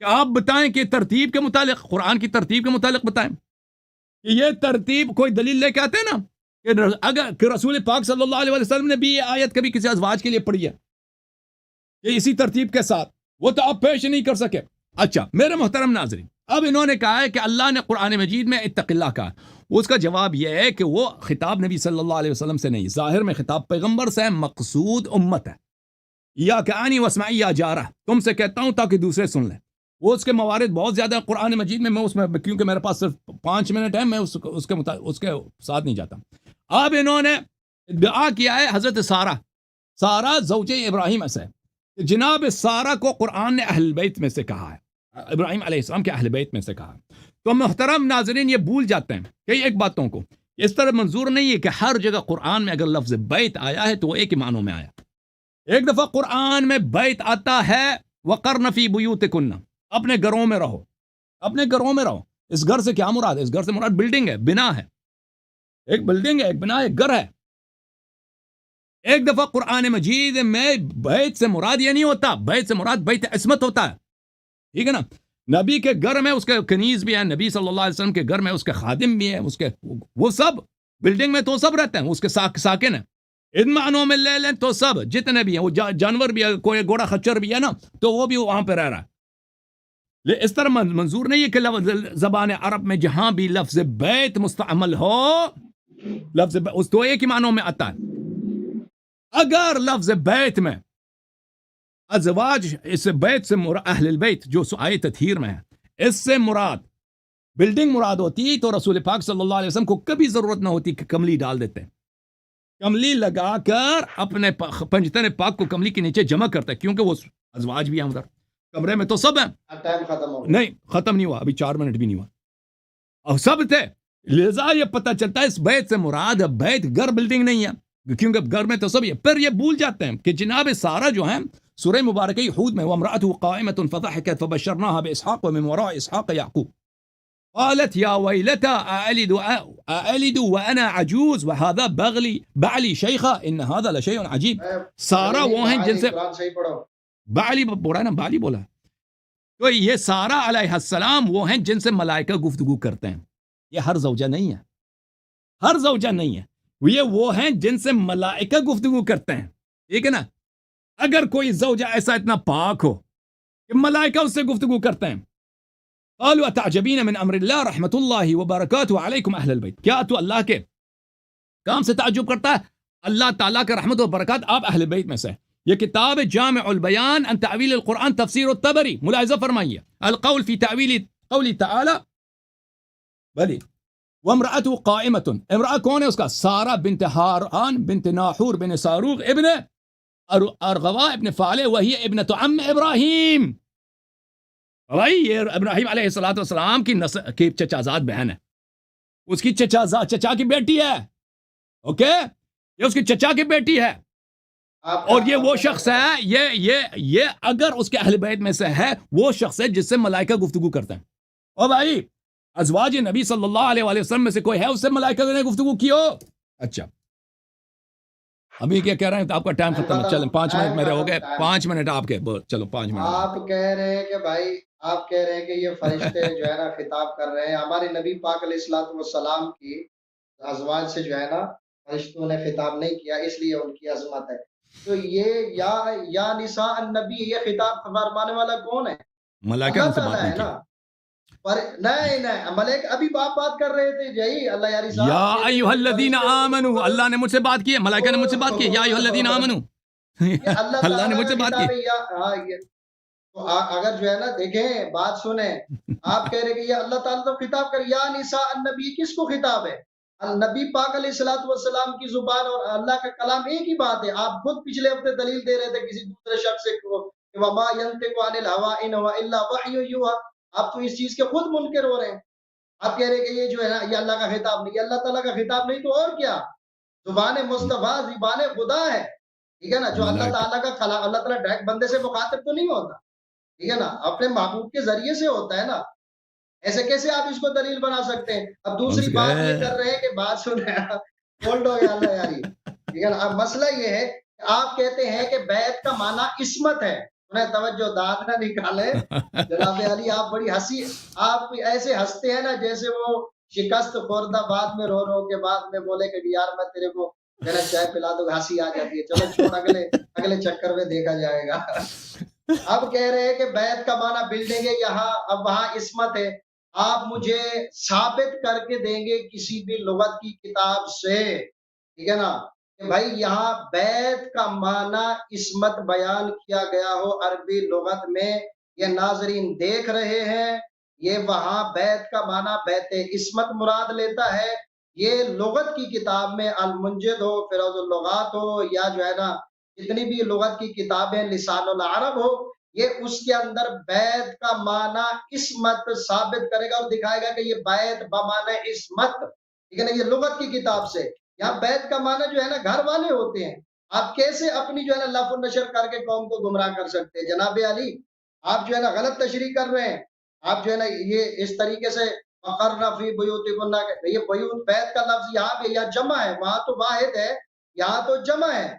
کہ آپ بتائیں کہ ترتیب کے متعلق، قرآن کی ترتیب کے متعلق بتائیں کہ یہ ترتیب کوئی دلیل لے کے آتے ہیں نا کہ اگر کہ رسول پاک صلی اللہ علیہ وسلم نے بھی یہ آیت کبھی کسی ازواج کے لیے پڑھی ہے کہ اسی ترتیب کے ساتھ، وہ تو آپ پیش نہیں کر سکے. اچھا میرے محترم ناظرین، اب انہوں نے کہا ہے کہ اللہ نے قرآن مجید میں اتق اللہ کہا. اس کا جواب یہ ہے کہ وہ خطاب نبی صلی اللہ علیہ وسلم سے نہیں، ظاہر میں خطاب پیغمبر سے ہے، مقصود امت ہے. یا کہانی وسمعی یا جارہ، تم سے کہتا ہوں تاکہ دوسرے سن لیں. وہ اس کے موارد بہت زیادہ قرآن مجید میں اس میں کیونکہ میرے پاس صرف 5 منٹ ہے، میں اس کے ساتھ نہیں جاتا. اب انہوں نے ادعا کیا ہے حضرت سارہ زوجہ ابراہیم سے، کہ جناب سارہ کو قرآن نے اہل بیت میں سے کہا ہے، ابراہیم علیہ السلام کے اہل بیت میں سے کہا. تو محترم ناظرین یہ بھول جاتے ہیں کئی ایک باتوں کو. اس طرح منظور نہیں ہے کہ ہر جگہ قرآن میں اگر لفظ بیت آیا ہے تو وہ ایک ہی معنوں میں آیا. ایک دفعہ قرآن میں بیت آتا ہے وقرن فی بیوتکن، اپنے گھروں میں رہو، اپنے گھروں میں رہو. اس گھر سے کیا مراد ہے؟ اس گھر سے مراد بلڈنگ ہے، بنا ہے، ایک بلڈنگ ہے، ایک بنا ہے، ایک گھر ہے. ایک دفعہ قرآن مجید میں بیت سے مراد یہ نہیں ہوتا، بیت سے مراد بیت عصمت ہوتا ہے. ٹھیک ہے نا. نبی کے گھر میں اس کے کنیز بھی ہے، نبی صلی اللہ علیہ وسلم کے گھر میں اس کے خادم بھی ہے، اس کے وہ سب بلڈنگ میں تو سب رہتے ہیں، اس کے ساکن ہیں. ان معنوں میں لے لیں تو سب جتنے بھی ہیں، وہ جانور بھی ہے، کوئی گھوڑا خچر بھی ہے نا، تو وہ بھی وہاں پہ رہ رہا ہے. اس طرح منظور نہیں ہے کہ زبان عرب میں جہاں بھی لفظ بیت مستعمل ہو، لفظ اس تو ایک ہی معنوں میں آتا ہے. اگر لفظ بیت میں ازواج، اس بیت سے اہل البیت جو آیت تطہیر میں ہے، اس سے مراد بلڈنگ مراد ہوتی تو رسول پاک صلی اللہ علیہ وسلم کو کبھی ضرورت نہ ہوتی کہ کملی ڈال دیتے. کملی لگا کر اپنے پنجتن پاک کو کملی کے نیچے جمع کرتے، کیونکہ وہ ازواج بھی ہیں ادھر کمرے میں تو سب ہیں. ٹائم ختم ہو گیا. نہیں ختم نہیں ہوا، ابھی 4 منٹ بھی نہیں ہوا، اور سب تھے. لہذا یہ پتہ چلتا ہے اس بیت سے مراد بیت گھر بلڈنگ نہیں ہے، کیونکہ گھر میں تو سب یہ پھر یہ بھول جاتے ہیں کہ جناب سارہ جو ہیں سورہ مبارکہ ہود میں وامرأته قائمة فضحكت فبشرناها بإسحاق ومن وراء إسحاق يعقوب قالت يا ويلتى أألد وأنا عجوز وهذا بعلي شيخا إن هذا لشيء عجيب. سارہ وہ ہیں جن سے قرآن صحیح پڑھو. بعلی بولا نا، بعلی بولا. تو یہ سارہ علیہ السلام وہ ہیں جن سے ملائکہ گفتگو کرتے ہیں. یہ ہر زوجہ نہیں ہے، ہر زوجہ نہیں ہے، یہ وہ ہیں جن سے ملائکہ گفتگو کرتے ہیں. ٹھیک ہے نا؟ اگر کوئی زوجہ ایسا اتنا پاک ہو کہ ملائکہ اس سے گفتگو کرتے ہیں، قالوا اتعجبین من امر اللہ رحمت اللہ وبرکاتہ علیکم اہل البیت، کیا تو اللہ کے کام سے تعجب کرتا ہے؟ اللہ تعالیٰ کا رحمت و برکات آپ اہل بیت میں سے. یہ کتاب جامع البیان عن تعویل القرآن تفسیر الطبری، ملاحظہ فرمائیے، القول فی تعویل قول تعالی بلی وامرأته قائمة. امرأة کون ہے اس کا؟ سارہ بنت حاران بنت ناحور بن ساروغ ابن ارغوا ابن فالح وہی ابنت عم ابراہیم. بھائی یہ ابراہیم علیہ السلام کی چچازاد بہن ہے، اس کی چچا کی بیٹی ہے. اوکے، یہ اس کی چچا کی بیٹی ہے. اور یہ وہ شخص ہے، یہ اگر اس کے اہل بیت میں سے ہے، وہ شخص ہے جس سے ملائکہ گفتگو کرتے ہیں. اور بھائی ازواج نبی صلی اللہ علیہ وآلہ وسلم میں سے کوئی ہے اس سے ملائکہ نے گفتگو کی ہو؟ اچھا ابھی کیا کہہ رہے ہیں؟ تو آپ کا ٹائم ختم ہے. چلیں 5 منٹ میرے ہو گئے، 5 منٹ آپ کے، چلو 5 منٹ. آپ کہہ رہے ہیں کہ بھائی، آپ کہہ رہے ہیں کہ یہ فرشتے جو ہے نا خطاب کر رہے ہیں. ہمارے نبی پاک علیہ الصلوۃ والسلام کی ازواج سے جو ہے نا فرشتوں نے خطاب نہیں کیا، اس لیے ان کی عظمت ہے. تو یہ یا نساء النبی، یہ خطاب فرمانے والا کون ہے؟ ملائکہ اللہ سے بات تعالیٰ نہیں ہے کی. نا. پر نہیں ملک ابھی بات کر رہے تھے جی اللہ یاری صاحب. یا ایھا الذین آمنوا، اللہ نے مجھ سے بات کی ہے، ملائکہ نے مجھ سے بات کی ہے. یا ایھا الذین آمنوا، اللہ نے مجھ سے بات کی. تو اگر جو ہے نا دیکھیں بات سنیں، آپ کہہ رہے کہ یہ اللہ تعالیٰ تو خطاب کر یا نساء النبی، کس کو خطاب ہے؟ نبی پاک علیہ الصلوۃ والسلام کی زبان اور اللہ کا کلام ایک ہی بات ہے. آپ خود پچھلے ہفتے دلیل دے رہے تھے کسی دوسرے شخص سے کہ وما ينطق عن الهوى ان هو الا وحی یوحى. آپ تو اس چیز کے خود منکر ہو رہے ہیں. آپ کہہ رہے کہ یہ جو ہے نا یہ اللہ کا خطاب نہیں، یہ اللہ تعالیٰ کا خطاب نہیں تو اور کیا؟ زبان مصطفیٰ زبان خدا ہے. ٹھیک ہے نا؟ جو اللہ تعالیٰ کا کلام، اللہ تعالیٰ ڈائریکٹ بندے سے مخاطب تو نہیں ہوتا، ٹھیک ہے نا، اپنے محبوب کے ذریعے سے ہوتا ہے نا. ایسے کیسے آپ اس کو دلیل بنا سکتے ہیں؟ اب دوسری بات یہ کر رہے ہیں کہ بات سن رہے ہیں، ہولڈ ہو گیا اللہ یاری. ٹھیک ہے نا؟ اب مسئلہ یہ ہے کہ آپ کہتے ہیں کہ بیعت کا معنی عصمت ہے. انہیں توجہ داد نہ نکالے جناب علی. آپ بڑی ہنسی، آپ ایسے ہنستے ہیں نا جیسے وہ شکست خوردہ بعد میں رو کے بعد میں بولے کہ یار میں تیرے کو میرا چائے پلا دو، ہنسی آ جاتی ہے. چلو چھوڑ، اگلے چکر میں دیکھا جائے گا. اب کہہ رہے ہیں کہ بیعت کا معنی بلڈنگ ہے یہاں، اب وہاں عصمت ہے. آپ مجھے ثابت کر کے دیں گے کسی بھی لغت کی کتاب سے، ٹھیک ہے نا، کہ بھائی یہاں بیعت کا معنی عصمت بیان کیا گیا ہو عربی لغت میں؟ یہ ناظرین دیکھ رہے ہیں، یہ وہاں بیعت کا معنی بیعت عصمت مراد لیتا ہے. یہ لغت کی کتاب میں المنجد ہو، فیروز اللغات ہو، یا جو ہے نا جتنی بھی لغت کی کتابیں لسان العرب ہو، یہ اس کے اندر بیعت کا معنی عصمت ثابت کرے گا اور دکھائے گا کہ یہ بیعت بمعنی عصمت، ٹھیک ہے نا، یہ لغت کی کتاب سے. یہاں بیعت کا معنی جو ہے نا گھر والے ہوتے ہیں. آپ کیسے اپنی جو ہے نا لف و نشر کر کے قوم کو گمراہ کر سکتے ہیں؟ جناب علی آپ جو ہے نا غلط تشریح کر رہے ہیں. آپ جو ہے نا یہ اس طریقے سے وقرن فی بیوتکن، یہ بیوت بیعت کا لفظ یہاں پہ یا جمع ہے، وہاں تو واحد ہے، یہاں تو جمع ہے.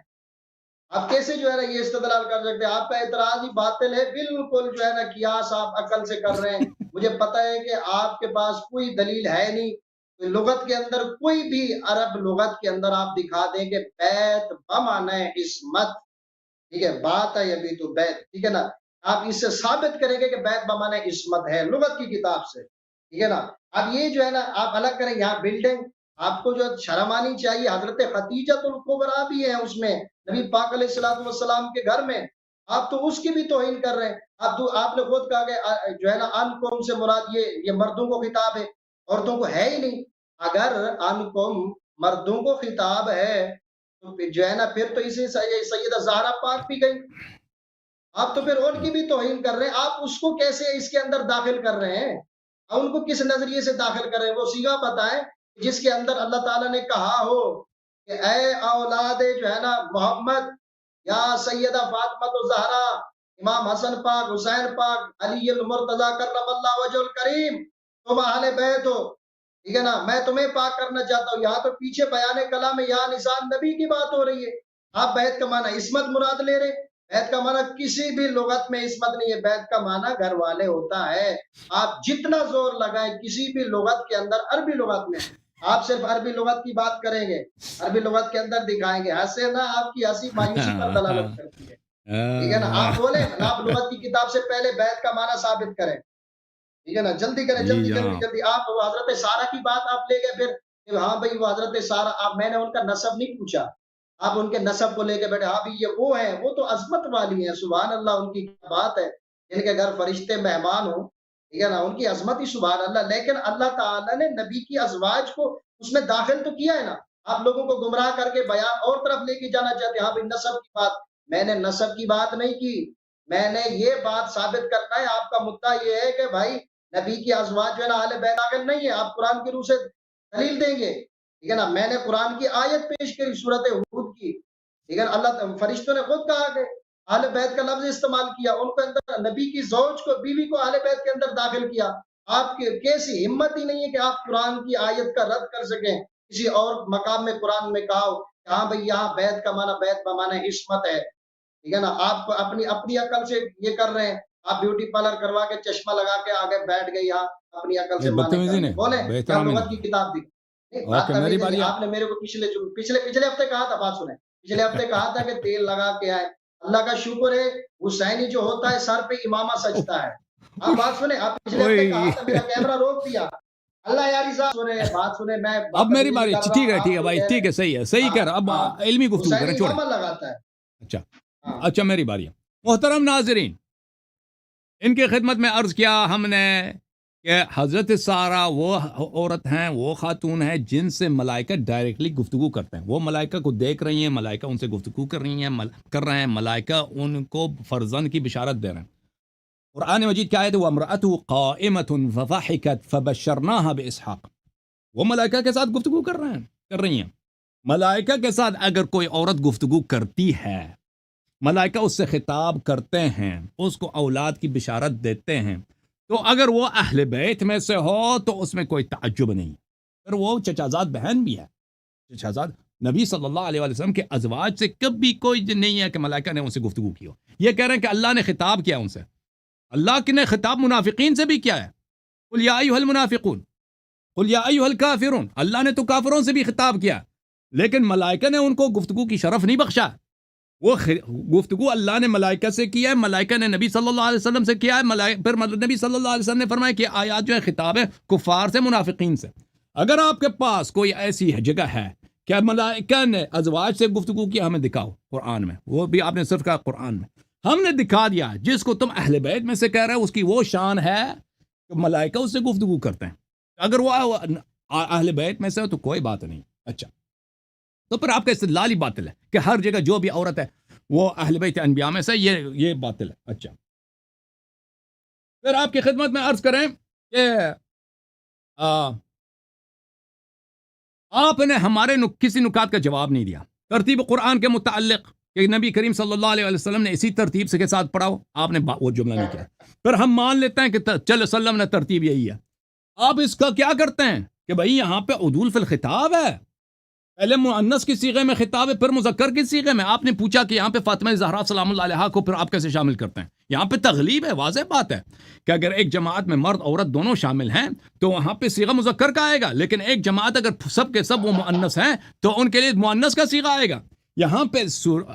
آپ کیسے جو ہے نا یہ استدلال کر سکتے ہیں؟ آپ کا اعتراض ہی باطل ہے بالکل. جو ہے نا قیاس آپ عقل سے کر رہے ہیں. مجھے پتہ ہے کہ آپ کے پاس کوئی دلیل ہے نہیں. لغت کے اندر کوئی بھی عرب لغت کے اندر آپ دکھا دیں کہ بیعت بمعنی عصمت، ٹھیک ہے، بات ہے ابھی تو بیعت، ٹھیک ہے نا، آپ اس سے ثابت کریں گے کہ بیعت بمعنی عصمت ہے لغت کی کتاب سے، ٹھیک ہے نا. اب یہ جو ہے نا آپ الگ کریں. یہاں بلڈنگ آپ کو جو شرم آنی چاہیے. حضرت خدیجۃ الکبریٰ بھی ہے اس میں، نبی پاک علیہ الصلوۃ والسلام کے گھر میں. آپ تو اس کی بھی توہین کر رہے ہیں. آپ نے خود کہا کہ جو ہے نا ان قوم سے مراد یہ مردوں کو خطاب ہے، عورتوں کو ہے ہی نہیں. اگر ان قوم مردوں کو خطاب ہے تو جو ہے نا پھر تو اسی سیدہ زہرا پاک بھی گئی. آپ تو پھر ان کی بھی توہین کر رہے ہیں. آپ اس کو کیسے اس کے اندر داخل کر رہے ہیں؟ ان کو کس نظریے سے داخل کر رہے ہیں؟ وہ سیگا بتائیں. جس کے اندر اللہ تعالیٰ نے کہا ہو کہ اے اولاد جو ہے نا محمد، یا سیدہ فاطمہ الزہرا، امام حسن پاک، حسین پاک، علی المرتضی کرم اللہ وجہ الکریم، تم اہل بیت ہو، ٹھیک ہے نا، میں تمہیں پاک کرنا چاہتا ہوں۔ یہاں تو پیچھے بیان کلام یا نسان نبی کی بات ہو رہی ہے، آپ بیت کا معنی عصمت مراد لے رہے۔ بیت کا معنی کسی بھی لغت میں عصمت نہیں ہے، بیت کا معنی گھر والے ہوتا ہے۔ آپ جتنا زور لگائیں کسی بھی لغت کے اندر، عربی لغت میں، آپ صرف عربی لغت کی بات کریں گے، عربی لغت کے اندر دکھائیں گے، ہنسے نا، آپ کی ہنسی مایوسی پر دلالت کرتی ہے، ٹھیک ہے نا۔ آپ بولیں، آپ لغت کی کتاب سے پہلے بیت کا معنی ثابت کریں، ٹھیک ہے نا، جلدی کریں، جی جلدی جلدی جناب، جلدی۔ آپ وہ حضرت سارہ کی بات آپ لے گئے، پھر کہ ہاں بھائی وہ حضرت سارہ، آپ، میں نے ان کا نسب نہیں پوچھا، آپ ان کے نسب کو لے کے بیٹھے، ہاں بھی یہ وہ ہیں، وہ تو عظمت والی ہیں، سبحان اللہ، ان کی کیا بات ہے، جن کے گھر فرشتے مہمان ہوں، ٹھیک ہے نا، ان کی عظمت ہی سبحان اللہ۔ لیکن اللہ تعالیٰ نے نبی کی ازواج کو اس میں داخل تو کیا ہے نا، آپ لوگوں کو گمراہ کر کے بیان اور طرف لے کے جانا چاہتے ہیں، ہاں بھائی نسب کی بات، میں نے نسب کی بات نہیں کی، میں نے یہ بات ثابت کرنا ہے، آپ کا مدعا یہ ہے کہ بھائی نبی کی ازواج جو ہے نا اہل بیت داخل نہیں ہے، آپ قرآن کی روح سے دلیل دیں گے، ٹھیک ہے نا۔ میں نے قرآن کی آیت پیش کری، سورت ہود کی، ٹھیک ہے نا، اللہ فرشتوں نے خود کہا کہ اہل بیت کا لفظ استعمال کیا، ان کو اندر نبی کی زوج کو، بیوی کو اہل بیت کے اندر داخل کیا۔ آپ کی کیسی ہمت ہی نہیں ہے کہ آپ قرآن کی آیت کا رد کر سکیں، کسی اور مقام میں قرآن میں کہا ہو کہ ہاں بھئی یہاں بیت کا معنی، بیت کا معنی عصمت ہے، ٹھیک ہے نا۔ آپ اپنی عقل سے یہ کر رہے ہیں، آپ بیوٹی پارلر کروا کے چشمہ لگا کے آگے بیٹھ گئے یہاں اپنی عقل یہ سے معنی بدتمیزی کرنے، نہیں، بولیں بے یا احترامی لغت کی نہیں۔ کتاب دی۔ نہیں، بات اوکے میری تمیز ہے باری نہیں، ہے۔ آپ نے میرے کو پچھلے ہفتے کہا تھا، بات سنیں، پچھلے ہفتے کہا تھا کہ تیل لگا کے آئے، اللہ کا شکر ہے حسینی جو ہوتا ہے سر پہ امامہ سجتا ہے۔ آپ بات سنیں، آپ پچھلے ہفتے کہا اوئے، تھا، میرا کیمرہ روک دیا، اللہ یاری صاحب سنیں، بات سنیں، میں اب میری بدتمیزی باری، کر رہا ٹھیک ہوں، ہے ٹھیک آپ ہے جو بھائی، کہہ رہے ٹھیک ہیں، ہے، صحیح ہاں کہہ رہا، اب ہاں، علمی گفتگو کریں، حسینی چھوڑیں۔ امامہ لگاتا ہے، اچھا ہاں۔ اچھا میری باری ہے۔ محترم ناظرین، ان کی خدمت میں عرض کیا ہم نے کہ حضرت سارہ وہ عورت ہیں، وہ خاتون ہیں جن سے ملائکہ ڈائریکٹلی گفتگو کرتے ہیں، وہ ملائکہ کو دیکھ رہی ہیں، ملائکہ ان سے گفتگو کر رہی ہیں، کر رہے ہیں، ملائکہ ان کو فرزند کی بشارت دے رہے ہیں۔ قرآن مجید کیا ہے؟ تو وَامْرَأَتُهُ قَائِمَةٌ فَضَحِكَتْ فَبَشَّرْنَاهَا بِإِسْحَاقَ، وہ ملائکہ کے ساتھ گفتگو کر رہی ہیں۔ ملائکہ کے ساتھ اگر کوئی عورت گفتگو کرتی ہے، ملائکہ اس سے خطاب کرتے ہیں، اس کو اولاد کی بشارت دیتے ہیں، تو اگر وہ اہل بیت میں سے ہو تو اس میں کوئی تعجب نہیں، پھر وہ چچازاد بہن بھی ہے، چچازاد نبی صلی اللہ علیہ وسلم کے ازواج سے کبھی کوئی نہیں ہے کہ ملائکہ نے ان سے گفتگو کی ہو۔ یہ کہہ رہے ہیں کہ اللہ نے خطاب کیا ان سے، اللہ نے خطاب منافقین سے بھی کیا ہے، قل یا ایھا المنافقون قل یا ایھا الکافرون، اللہ نے تو کافروں سے بھی خطاب کیا، لیکن ملائکہ نے ان کو گفتگو کی شرف نہیں بخشا۔ وہ گفتگو اللہ نے ملائکہ سے کیا ہے، ملائکہ نے نبی صلی اللہ علیہ وسلم سے کیا ہے، پھر نبی صلی اللہ علیہ وسلم نے فرمایا کہ آیات جو ہے خطاب ہے کفار سے، منافقین سے۔ اگر آپ کے پاس کوئی ایسی جگہ ہے کہ ملائکہ نے ازواج سے گفتگو کیا، ہمیں دکھاؤ قرآن میں، وہ بھی آپ نے صرف کہا قرآن میں، ہم نے دکھا دیا جس کو تم اہل بیت میں سے کہہ رہے ہو اس کی وہ شان ہے کہ ملائکہ اس سے گفتگو کرتے ہیں، اگر وہ اہل بیت میں سے ہو تو کوئی بات نہیں۔ اچھا، تو پھر آپ کا استدلال ہی باطل ہے کہ ہر جگہ جو بھی عورت ہے وہ اہل بیت انبیاء میں سے، یہ باطل ہے۔ اچھا، پھر آپ کی خدمت میں عرض کریں کہ آپ نے ہمارے کسی نکات کا جواب نہیں دیا ترتیب قرآن کے متعلق کہ نبی کریم صلی اللہ علیہ وسلم نے اسی ترتیب سے کے ساتھ پڑھا ہو، آپ نے وہ جملہ نہیں کیا۔ پھر ہم مان لیتے ہیں کہ چل وسلم نے ترتیب یہی ہے، آپ اس کا کیا کرتے ہیں کہ بھائی یہاں پہ عدول فی الخطاب ہے، پہلے مؤنث کی صیغے میں خطاب ہے، پھر مذکر کی صیغے میں۔ آپ نے پوچھا کہ یہاں پہ فاطمہ زہرا سلام اللہ علیہا کو پھر آپ کیسے شامل کرتے ہیں؟ یہاں پہ تغلیب ہے، واضح بات ہے کہ اگر ایک جماعت میں مرد عورت دونوں شامل ہیں تو وہاں پہ صیغہ مذکر کا آئے گا، لیکن ایک جماعت اگر سب کے سب وہ مؤنث ہیں تو ان کے لیے مؤنث کا صیغہ آئے گا۔ یہاں پہ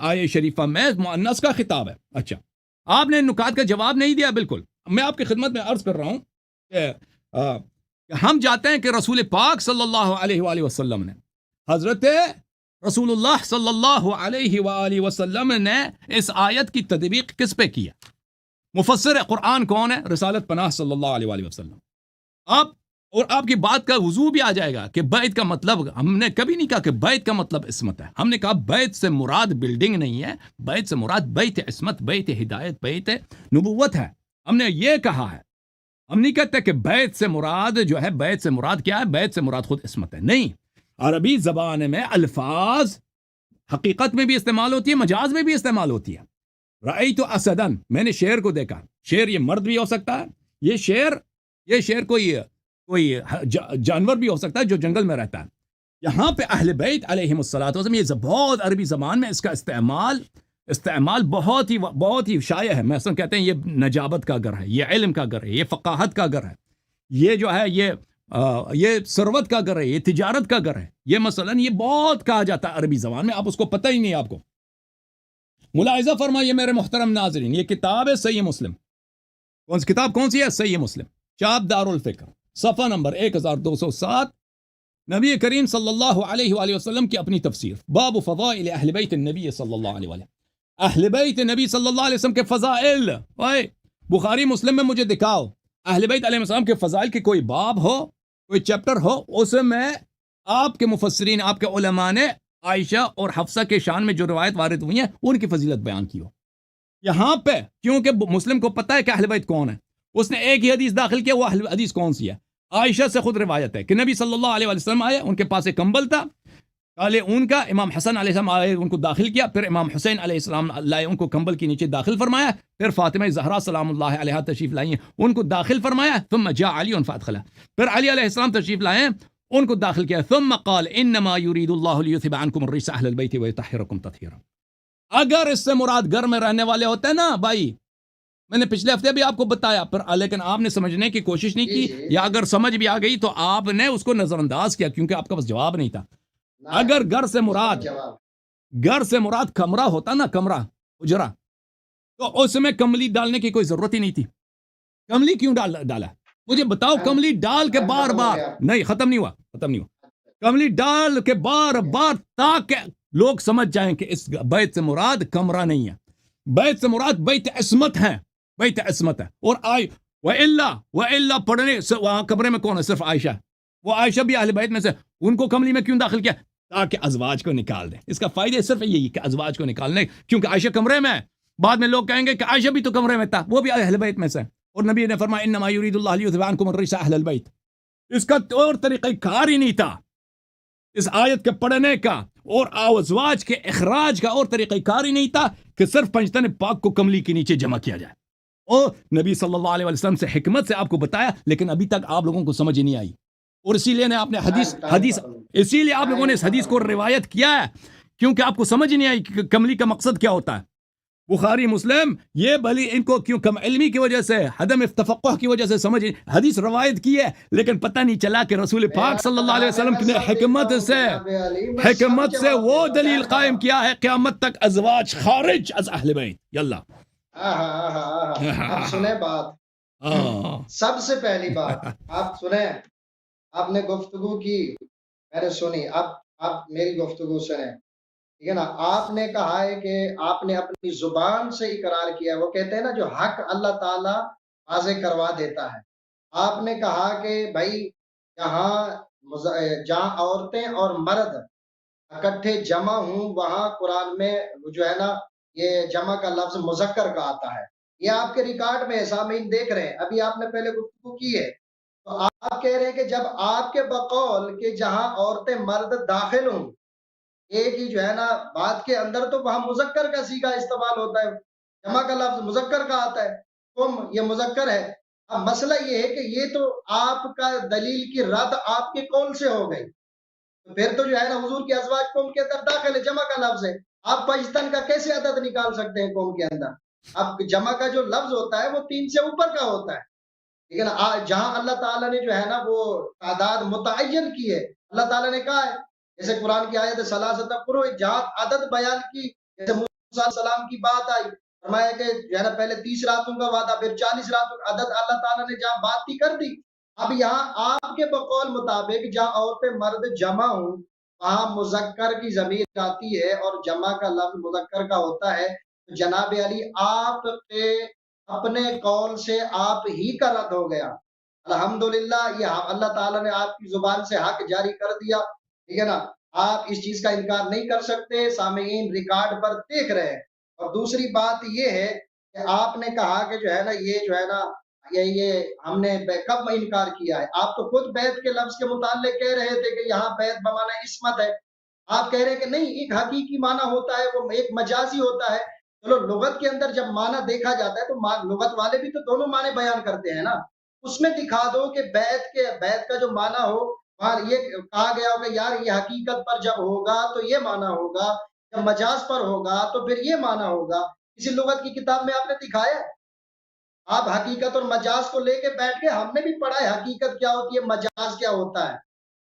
آیہ شریفہ میں مؤنث کا خطاب ہے۔ اچھا، آپ نے نکات کا جواب نہیں دیا۔ بالکل، میں آپ کی خدمت میں عرض کر رہا ہوں کہ ہم جاتے ہیں کہ رسول پاک صلی اللہ علیہ وآلہ وسلم نے، حضرت رسول اللہ صلی اللہ علیہ وآلہ وسلم نے اس آیت کی تطبیق کس پہ کیا؟ مفسر قرآن کون ہے؟ رسالت پناہ صلی اللہ علیہ وآلہ وسلم۔ آپ کی بات کا وضوح بھی آ جائے گا کہ بیت کا مطلب، ہم نے کبھی نہیں کہا کہ بیت کا مطلب عصمت ہے، ہم نے کہا بیت سے مراد بلڈنگ نہیں ہے، بیت سے مراد بیت عصمت، بیت ہدایت، بیت نبوت ہے، ہم نے یہ کہا ہے۔ ہم نہیں کہتے کہ بیت سے مراد جو ہے، بیت سے مراد کیا ہے؟ بیت سے مراد خود عصمت ہے، نہیں. عربی زبان میں الفاظ حقیقت میں بھی استعمال ہوتی ہے، مجاز میں بھی استعمال ہوتی ہے. رأیت اسدن، میں نے شیر کو دیکھا. شیر یہ مرد بھی ہو سکتا ہے، یہ شیر کوئی جانور بھی ہو سکتا ہے جو جنگل میں رہتا ہے. یہاں پہ اہل بیت علیہم الصلوۃ والسلام، یہ بہت عربی زبان میں اس کا استعمال بہت ہی شائع ہے. مثلا کہتے ہیں یہ نجابت کا گھر ہے، یہ علم کا گھر ہے، یہ فقاہت کا گھر ہے، یہ جو ہے یہ ثروت کا گھر ہے، یہ تجارت کا گھر ہے. یہ مثلا یہ بہت کہا جاتا ہے عربی زبان میں، آپ اس کو پتہ ہی نہیں. آپ کو ملاحظہ فرمائیے میرے محترم ناظرین، یہ کتاب ہے صحیح مسلم. کتاب کون سی ہے؟ صحیح مسلم، چاپ دار الفکر، صفحہ نمبر 1207. نبی کریم صلی اللہ علیہ وآلہ وسلم کی اپنی تفسیر، باب فضائل اہل بیت النبی صلی اللہ علیہ وآلہ. اہل بیت نبی صلی اللہ علیہ وسلم کے فضائل. بخاری مسلم میں مجھے دکھاؤ اہل بیت علیہ السلام کے فضائل کی کوئی باب ہو، کوئی چیپٹر ہو، اس میں آپ کے مفسرین، آپ کے علماء نے عائشہ اور حفصہ کے شان میں جو روایت وارد ہوئی ہیں ان کی فضیلت بیان کی ہو. یہاں پہ کیونکہ مسلم کو پتہ ہے کہ اہل بیت کون ہے، اس نے ایک ہی حدیث داخل کیا. وہ حدیث کون سی ہے؟ عائشہ سے خود روایت ہے کہ نبی صلی اللہ علیہ وسلم آئے، ان کے پاس ایک کمبل تھا کالے اون کا. امام حسن علیہ السلام آئے، ان کو داخل کیا. پھر امام حسین علیہ السلام لائے، ان کو کمبل کے نیچے داخل فرمایا. پھر فاطمہ زہرا سلام اللہ علیہا تشریف لائیں، ان کو داخل فرمایا. ثم جاء علی فادخلہ، پھر علی علیہ السلام تشریف لائے، ان کو داخل کیا. ثم قال انما يريد الله ليذهب عنكم الرجس اهل البيت ويطهركم تطهيرا. اگر اس سے مراد گھر میں رہنے والے ہوتے ہیں نا بھائی، میں نے پچھلے ہفتے بھی آپ کو بتایا، لیکن آپ نے سمجھنے کی کوشش نہیں کی، یا اگر سمجھ بھی آ گئی تو آپ نے اس کو نظر انداز کیا کیونکہ آپ کا بس جواب نہیں تھا. اگر گھر سے مراد کمرہ ہوتا نا، کمرہ اجرا، تو اس میں کملی ڈالنے کی کوئی ضرورت ہی نہیں تھی. کملی کیوں ڈالا؟ مجھے بتاؤ. کملی ڈال کے بار بار نہیں، ختم نہیں ہوا. کملی ڈال کے بار بار تاکہ لوگ سمجھ جائیں کہ اس بیت سے مراد کمرہ نہیں ہے، بیت سے مراد بیت عصمت ہے، بیت عصمت ہے. اور وَإِلَّا پڑھنے وہاں کمرے میں کون ہے؟ صرف عائشہ. وہ عائشہ بھی اہل بیت میں سے، ان کو کملی میں کیوں داخل کیا؟ تاکہ ازواج کو نکال دیں. اس کا فائدہ صرف یہی کہ ازواج کو نکالنے، کیونکہ عائشہ کمرے میں ہے. بعد میں لوگ کہیں گے کہ عائشہ بھی تو کمرے میں تھا، وہ بھی اہل بیت میں سے. اور نبی نے فرمایا انما یرید اللہ لیذهب عنکم الرجس اہل البیت. اس کا اور طریقہ کار ہی نہیں تھا اس آیت کے پڑھنے کا، اور ازواج کے اخراج کا اور طریقہ کار ہی نہیں تھا کہ صرف پنجتن پاک کو کملی کے نیچے جمع کیا جائے. اور نبی صلی اللہ علیہ وسلم سے حکمت سے آپ کو بتایا، لیکن ابھی تک آپ لوگوں کو سمجھ نہیں آئی. اور اسی لیے آپ نے اسی لیے آپ لوگوں نے اس حدیث کو روایت کیا ہے، کیونکہ آپ کو سمجھ نہیں آئی کہ کملی کا مقصد کیا ہوتا ہے. بخاری مسلم یہ بھلی ان کو کیوں کم علمی کی وجہ سے، عدم تفقہ کی وجہ سے سمجھ حدیث روایت کی ہے، لیکن پتہ نہیں چلا کہ رسول پاک صلی اللہ علیہ وسلم نے حکمت سے وہ دلیل قائم کیا ہے قیامت تک ازواج خارج از اہل بیت. یلا اب سنیں بات، سب سے پہلی بات آپ سنیں. آپ نے گفتگو کی، میں نے سنی، اب میری گفتگو سنیں، ٹھیک ہے نا. آپ نے کہا ہے کہ آپ نے اپنی زبان سے اقرار کیا ہے. وہ کہتے ہیں نا جو حق اللہ تعالیٰ واضح کروا دیتا ہے. آپ نے کہا کہ بھائی جہاں عورتیں اور مرد اکٹھے جمع ہوں، وہاں قرآن میں جو ہے نا یہ جمع کا لفظ مذکر کا آتا ہے. یہ آپ کے ریکارڈ میں سامعین دیکھ رہے ہیں. ابھی آپ نے پہلے گفتگو کی ہے، تو آپ کہہ رہے ہیں کہ جب آپ کے بقول کہ جہاں عورتیں مرد داخل ہوں ایک ہی جو ہے نا بات کے اندر، تو وہاں مذکر کا صیغہ استعمال ہوتا ہے، جمع کا لفظ مذکر کا آتا ہے. تم یہ مذکر ہے. اب مسئلہ یہ ہے کہ یہ تو آپ کا دلیل کی رد آپ کے قول سے ہو گئی. تو پھر تو جو ہے نا حضور کی ازواج قوم کے اندر داخل ہے، جمع کا لفظ ہے. آپ پنجتن کا کیسے عدد نکال سکتے ہیں قوم کے اندر؟ اب جمع کا جو لفظ ہوتا ہے وہ 3 سے اوپر کا ہوتا ہے. لیکن جہاں اللہ تعالیٰ نے جو ہے نا وہ تعداد متعین کی ہے، اللہ تعالیٰ نے کہا ہے، جیسے قرآن کی آیت ثلاثۃ قروء، جہاں عدد بیان کی، جیسے موسیٰ علیہ السلام کی بات آئی، فرمایا کہ جو ہے نا پہلے 30 راتوں کا وعدہ، پھر 40 راتوں کا عدد اللہ تعالیٰ نے جہاں بات کی کر دی. اب یہاں آپ کے بقول مطابق جہاں عورتیں مرد جمع ہوں وہاں مذکر کی ضمیر آتی ہے اور جمع کا لفظ مذکر کا ہوتا ہے. تو جناب علی آپ کے اپنے قول سے آپ ہی کا رد ہو گیا. الحمدللہ یہ اللہ تعالیٰ نے آپ کی زبان سے حق جاری کر دیا، ٹھیک ہے نا. آپ اس چیز کا انکار نہیں کر سکتے، سامعین ریکارڈ پر دیکھ رہے ہیں. اور دوسری بات یہ ہے کہ آپ نے کہا کہ جو ہے نا یہ جو ہے نا یہ ہم نے کب انکار کیا ہے؟ آپ تو خود بیت کے لفظ کے متعلق کہہ رہے تھے کہ یہاں بیت بمانا عصمت ہے، آپ کہہ رہے ہیں کہ نہیں ایک حقیقی معنی ہوتا ہے، وہ ایک مجازی ہوتا ہے۔ چلو لغت کے اندر جب معنی دیکھا جاتا ہے تو لغت والے بھی تو دونوں معنی بیان کرتے ہیں نا، اس میں دکھا دو کہ بیت کا جو معنی ہو وہاں یہ کہا گیا ہو کہ یار یہ حقیقت پر جب ہوگا تو یہ معنی ہوگا، جب مجاز پر ہوگا تو پھر یہ معنی ہوگا۔ کسی لغت کی کتاب میں آپ نے دکھایا ہے؟ آپ حقیقت اور مجاز کو لے کے بیٹھ کے ہم نے بھی پڑھا ہے حقیقت کیا ہوتی ہے، مجاز کیا ہوتا ہے،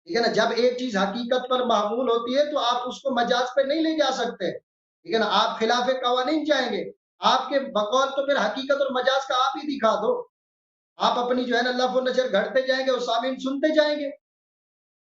ٹھیک ہے نا؟ جب ایک چیز حقیقت پر معمول ہوتی ہے تو آپ اس کو مجاز پہ نہیں لے جا سکتے، ٹھیک ہے نا؟ آپ خلاف قوانین جائیں گے، آپ کے بقول تو پھر حقیقت اور مجاز کا آپ ہی دکھا دو، آپ اپنی جو ہے نا لف و نشر گھڑتے جائیں گے اور سامعین سنتے جائیں گے۔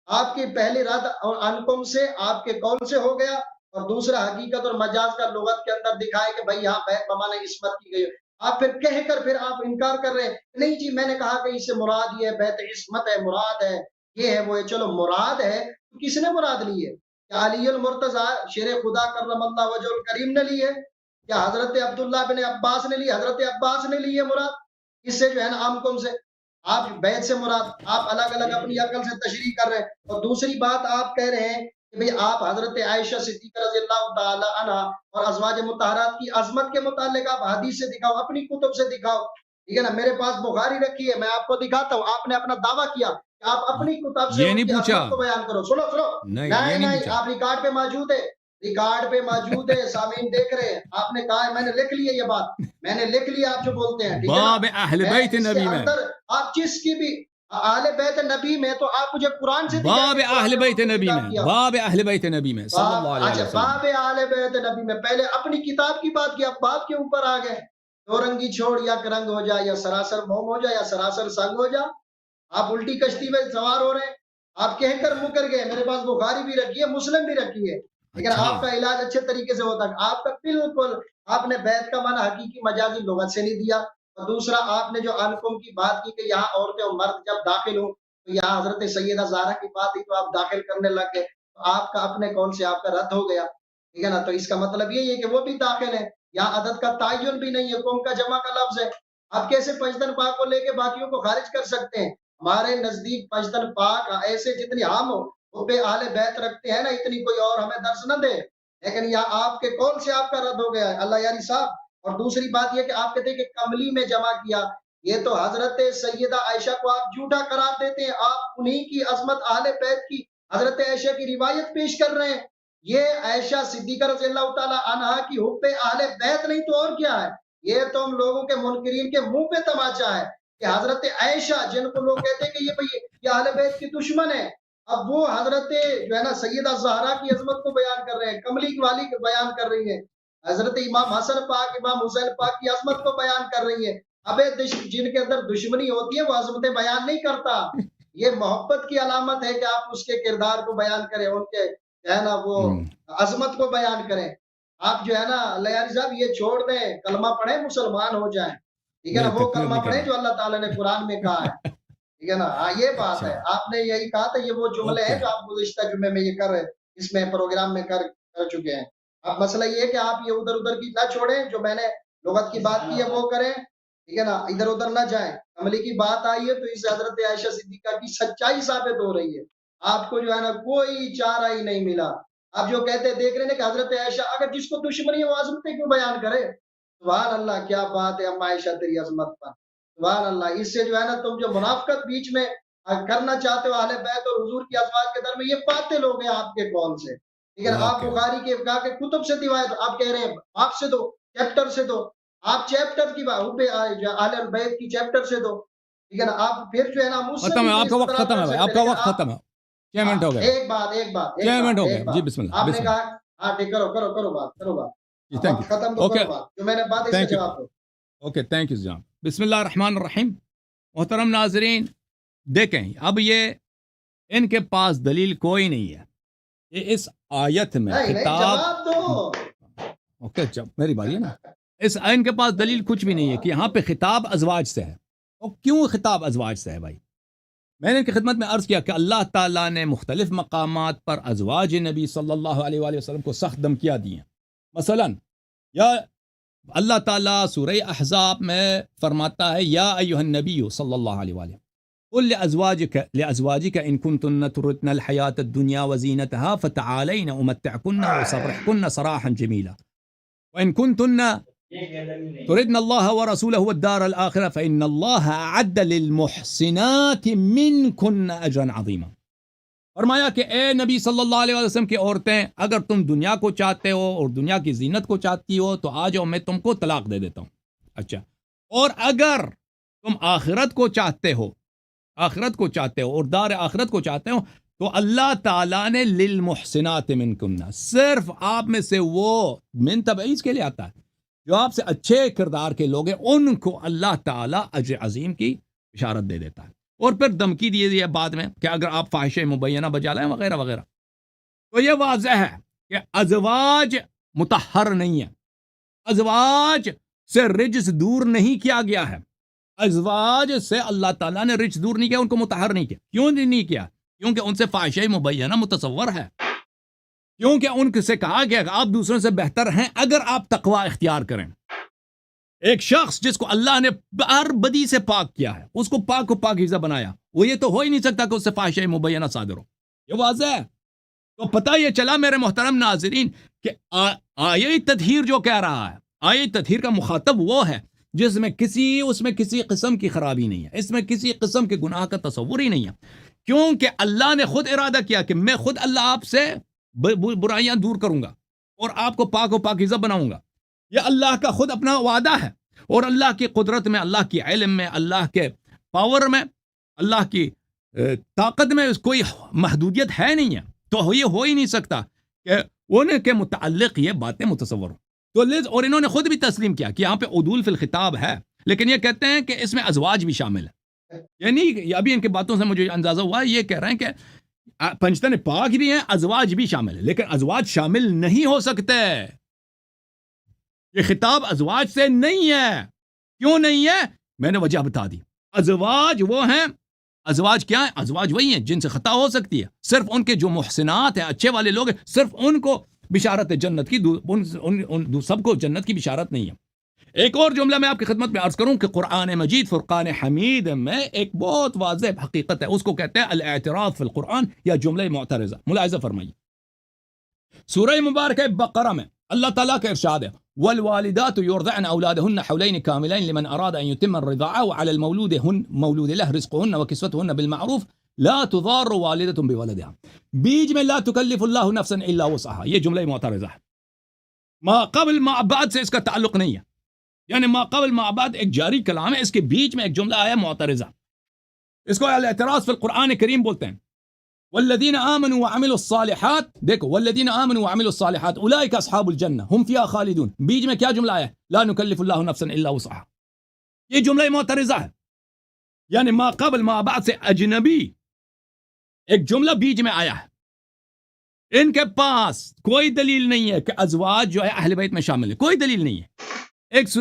آپ کی پہلی رد اور انکم سے آپ کے قول سے ہو گیا، اور دوسرا حقیقت اور مجاز کا لغت کے اندر دکھائے کہ بھائی یہاں بیت بمانا عصمت کی گئی ہے۔ آپ پھر کہہ کر پھر آپ انکار کر رہے ہیں نہیں جی میں نے کہا کہ اس سے مراد یہ ہے بیت عصمت ہے، مراد ہے یہ ہے وہ ہے۔ چلو مراد ہے تو کس نے مراد لی ہے؟ کیا علی المرتضیٰ شیر خدا کرم اللہ وجہ الکریم نے لی ہے؟ کیا حضرت عبداللہ بن عباس نے لی؟ حضرت عباس نے لی ہے مراد اس سے جو ہے نا عامکم سے؟ آپ بیت سے مراد آپ الگ الگ اپنی عقل سے تشریح کر رہے ہیں۔ اور دوسری بات آپ کہہ رہے ہیں کہ بھئی آپ حضرت عائشہ صدیقہ رضی اللہ تعالی عنہ اور ازواج مطہرات کی عظمت کے متعلق آپ حدیث سے دکھاؤ، اپنی کتب سے دکھاؤ، ٹھیک ہے نا؟ میرے پاس بخاری رکھی ہے، میں آپ کو دکھاتا ہوں۔ آپ نے اپنا دعویٰ کیا کہ آپ اپنی کتاب سے یہ ان نہیں کی پوچھا، عظمت کو بیان کرو۔ سنو سنو، نہیں یہ نہیں نہیں پوچھا، آپ ریکارڈ پہ موجود ہے، ریکارڈ پہ موجود ہے، سامعین دیکھ رہے ہیں۔ آپ نے کہا ہے میں نے لکھ لی ہے یہ بات، میں نے لکھ لیا آپ جو بولتے ہیں، ٹھیک ہے نا؟ باب اہل میں بیت اس کے نبی میں، اندر آپ جس کی بھی اہل بیت نبی میں تو آپ مجھے قرآن سے دکھائیں باب گے، قرآن اہل نے بیت ان کو نبی خطاب میں، کیا۔ باب اہل بیت نبی میں صلی اللہ علیہ اچھا وسلم۔ باب اہل بیت نبی میں پہلے اپنی کتاب کی بات کی، اب باب کے اوپر آ گئے۔ دو رنگی چھوڑ یا رنگ ہو جائے، یا سراسر موم ہو جائے، یا سراسر سنگ ہو جائے، آپ الٹی کشتی میں سوار ہو رہے ہیں۔ آپ کہہ کر مکر گئے، میرے پاس بخاری بھی رکھی ہے، مسلم بھی رکھی ہے، لیکن اچھا آپ کا علاج اچھے طریقے سے ہوتا ہے۔ آپ کا بالکل آپ نے بیت کا معنی حقیقی مجازی لغت سے نہیں دیا، اور دوسرا آپ نے جو انکم کی بات کی کہ یہاں عورتیں اور مرد جب داخل ہوں تو یہاں حضرت سیدہ زہرا کی بات ہی تو آپ داخل کرنے لگ گئے، تو آپ کا اپنے قول سے آپ کا رد ہو گیا، ٹھیک ہے نا؟ تو اس کا مطلب یہی ہے کہ وہ بھی داخل ہے، یہاں عدد کا تعین بھی نہیں ہے، قوم کا جمع کا لفظ ہے۔ آپ کیسے پنجتن پاک کو لے کے باقیوں کو خارج کر سکتے ہیں؟ ہمارے نزدیک پنجتن پاک ایسے جتنی ہم حب اہل بیت رکھتے ہیں نا، اتنی کوئی اور ہمیں درس نہ دے، لیکن یہاں آپ کے قول سے آپ کا رد ہو گیا ہے، اللہ یاری صاحب۔ اور دوسری بات یہ کہ آپ کہتے ہیں کہ کملی میں جمع کیا، یہ تو حضرت سیدہ عائشہ کو آپ جھوٹا قرار دیتے ہیں، آپ انہی کی عظمت اہل بیت کی حضرت عائشہ کی روایت پیش کر رہے ہیں۔ یہ عائشہ صدیقہ رضی اللہ تعالی عنہا کی حب اہل بیت نہیں تو اور کیا ہے؟ یہ تو ہم لوگوں کے منکرین کے منہ پہ تماچا ہے کہ حضرت عائشہ جن کو لوگ کہتے ہیں کہ یہ اہل بیت کی دشمن ہے، اب وہ حضرت جو ہے نا سیدہ زہرا کی عظمت کو بیان کر رہے ہیں، کملی والی کو بیان کر رہی ہیں، حضرت امام حسن پاک امام حسین پاک کی عظمت کو بیان کر رہی ہیں۔ ابے جن کے اندر دشمنی ہوتی ہے وہ عظمتیں بیان نہیں کرتا، یہ محبت کی علامت ہے کہ آپ اس کے کردار کو بیان کریں، ان کے جو ہے نا وہ عظمت کو بیان کریں۔ آپ جو ہے نا لیاری صاحب یہ چھوڑ دیں، کلمہ پڑھیں، مسلمان ہو جائیں، ٹھیک ہے نا؟ نہیں وہ تکلیف کلمہ نہیں پڑھیں کرنا، جو اللہ تعالیٰ نے قرآن میں کہا ہے، ٹھیک ہے نا؟ ہاں یہ بات اچھا ہے، آپ نے یہی کہا تھا، یہ وہ جملے ہیں اوکے جو آپ گزشتہ جمعے میں یہ کر رہے اس میں پروگرام میں کر چکے ہیں۔ اب مسئلہ یہ ہے کہ آپ یہ ادھر ادھر کی نہ چھوڑیں، جو میں نے لغت کی بات کی ہے وہ کریں، ٹھیک ہے نا؟ ادھر ادھر نہ جائیں۔ عملی کی بات آئی ہے تو اس حضرت عائشہ صدیقہ کی سچائی ثابت ہو رہی ہے، آپ کو جو ہے نا کوئی چارہ ہی نہیں ملا۔ آپ جو کہتے ہیں دیکھ رہے ہیں کہ حضرت عائشہ اگر جس کو دشمنی ہے وہ عظمتیں کیوں بیان کرے؟ سبحان اللہ، کیا بات ہے اما عائشہ تیری عظمت پر، سبحان اللہ۔ اس سے جو ہے نا تم جو منافقت بیچ میں کرنا چاہتے ہو اہل بیت اور حضور کی ازواج کے درمیان، یہ باطل ہو گیا آپ کے قول سے، ٹھیک ہے نا؟ آپ اوکے بخاری کے کہا کہ کتب سے روایت آپ کہہ رہے ہیں آپ سے دو، چیپٹر سے دو، آپ چیپٹر کی بات اہل بیت کی چیپٹر سے دو، ٹھیک ہے نا؟ آپ پھر جو ہے نا مجھ سے ختم بھی ہے، آپ کا وقت اختلاف ختم کر ہے بھائی، سکتے آپ ہیں، کا لیکن وقت آپ ختم ہے، 6 منٹ ہو گئے، ایک بات 6 منٹ ہو گئے ایک بات جی، بسم اللہ آپ نے بسم اللہ کہا ہاں ٹھیک، کرو بات جی، اب تھینک وقت ختم یو، تو اوکے کرو بات، جو میں نے بات اس کا تھینک یو، جواب دو۔ اوکے تھینک یو جناب۔ بسم اللہ الرحمن الرحیم۔ محترم ناظرین دیکھیں، اب یہ ان کے پاس دلیل کوئی نہیں ہے، یہ اس آیت میں نہیں خطاب، جواب دو۔ اوکے جب میری باری ہے نا، ان کے پاس دلیل کچھ بھی نہیں ہے کہ یہاں پہ خطاب ازواج سے ہے، اور کیوں خطاب ازواج سے ہے بھائی؟ میں نے ان کی خدمت میں عرض کیا کہ اللہ تعالیٰ نے مختلف مقامات پر ازواج نبی صلی اللہ علیہ وآلہ وسلم کو سخت دھمکیاں دی ہیں، مثلا یا اللہ تعالیٰ سورہ احزاب میں فرماتا ہے یا ایھا النبی صلی اللہ علیہ وآلہ قل لأزواجك إن كنتن تردن الحياة الدنيا وزينتها فتعالين أمتعكن وأسرحكن سراحا جميلا وإن كنتن تردن الله ورسوله والدار الآخرة فإن الله أعد للمحسنات منكن أجرا عظيما. فرمایا کہ اے نبی صلی اللہ علیہ وسلم کی عورتیں اگر تم دنیا کو چاہتے ہو اور دنیا کی زینت کو چاہتی ہو تو آ جاؤ میں تم کو طلاق دے دیتا ہوں. اچھا، اور اگر تم آخرت کو چاہتے ہو اور دار آخرت کو چاہتے ہو تو اللہ تعالیٰ نے للمحسنات منکن، صرف آپ میں سے وہ من تبعیض کے لیے آتا ہے جو آپ سے اچھے کردار کے لوگ ہیں ان کو اللہ تعالیٰ اجر عظیم کی بشارت دے دیتا ہے. اور پھر دھمکی دی ہے بعد میں کہ اگر آپ فاحشہ مبینہ بجا لائیں وغیرہ وغیرہ. تو یہ واضح ہے کہ ازواج مطہر نہیں ہے، ازواج سے رجس دور نہیں کیا گیا ہے، ازواج سے اللہ تعالیٰ نے رجس دور نہیں کیا، ان کو مطہر نہیں کیا. کیوں نہیں کیا؟ کیونکہ ان سے فاحشہ مبینہ متصور ہے، کیونکہ ان سے کہا گیا کہ آپ دوسروں سے بہتر ہیں اگر آپ تقوی اختیار کریں. ایک شخص جس کو اللہ نے ہر بدی سے پاک کیا ہے، اس کو پاکیزہ بنایا، وہ یہ تو ہو ہی نہیں سکتا کہ اس سے فاحشہ مبینہ صادر ہو. یہ واضح ہے. تو پتہ یہ چلا میرے محترم ناظرین کہ آیہ تطہیر جو کہہ رہا ہے، آیہ تطہیر کا مخاطب وہ ہے جس میں اس میں کسی قسم کی خرابی نہیں ہے، اس میں کسی قسم کے گناہ کا تصور ہی نہیں ہے، کیونکہ اللہ نے خود ارادہ کیا کہ میں خود اللہ آپ سے برائیاں دور کروں گا اور آپ کو پاک و پاکیزہ بناؤں گا. یہ اللہ کا خود اپنا وعدہ ہے، اور اللہ کی قدرت میں، اللہ کی علم میں، اللہ کے پاور میں، اللہ کی طاقت میں کوئی محدودیت ہے نہیں ہے. تو یہ ہو ہی نہیں سکتا کہ ان کے متعلق یہ باتیں متصور ہوں. تو اور انہوں نے خود بھی تسلیم کیا کہ یہاں پہ عدول فی الخطاب ہے، لیکن یہ کہتے ہیں کہ اس میں ازواج بھی شامل ہے. یعنی ابھی ان کی باتوں سے مجھے اندازہ ہوا یہ کہہ رہے ہیں کہ پنجتن پاک بھی ہیں، ازواج بھی شامل ہے، لیکن ازواج شامل نہیں ہو سکتے. یہ خطاب ازواج سے نہیں ہے. کیوں نہیں ہے؟ میں نے وجہ بتا دی. ازواج وہ ہیں، ازواج کیا ہیں؟ ازواج وہی ہیں جن سے خطا ہو سکتی ہے. صرف ان کے جو محسنات ہیں، اچھے والے لوگ ہیں، صرف ان کو بشارت ہے جنت کی، ان سب کو جنت کی بشارت نہیں ہے. ایک اور جملہ میں آپ کی خدمت میں عرض کروں کہ قرآن مجید فرقان حمید میں ایک بہت واضح حقیقت ہے، اس کو کہتے ہیں الاعتراض فی القرآن یا جملہ معترضہ. ملاحظہ فرمائیے، سورہ مبارکہ بقرہ میں اللہ تعالیٰ کا ارشاد ہے والوالدات يرضعن أولادهن حولين كاملين لمن أراد أن يتم الرضاعة وعلى مولود له رزقهن وكسوتهن بالمعروف لا تضار والدة بولدها. بیچ میں لا تکلف اللہ نفسا الا وسعها، یہ جملہ معترضہ ہے. ما قبل ما بعد سے اس کا تعلق نہیں ہے، یعنی ما قبل ما بعد ایک جاری کلام ہے، اس کے بیچ میں ایک جملہ آیا معترضہ. اس کو الاعتراض فی القرآن کریم بولتے ہیں. والذین آمنوا وعملوا الصالحات، دیکھو والذین آمنوا وعملوا الصالحات اولئک اصحاب الجنہ هم فیہا خالدون. بیچ میں کیا جملہ آیا؟ لا نکلف اللہ نفسا الا وسعها. یہ جملہ معترضہ ہے، یعنی ما قبل ما بعد سے اجنبی ایک جملہ بیچ میں آیا ہے. ان کے پاس کوئی دلیل نہیں ہے کہ ازواج جو ہے اہل بیت میں شامل ہے، کوئی دلیل نہیں ہے. ایک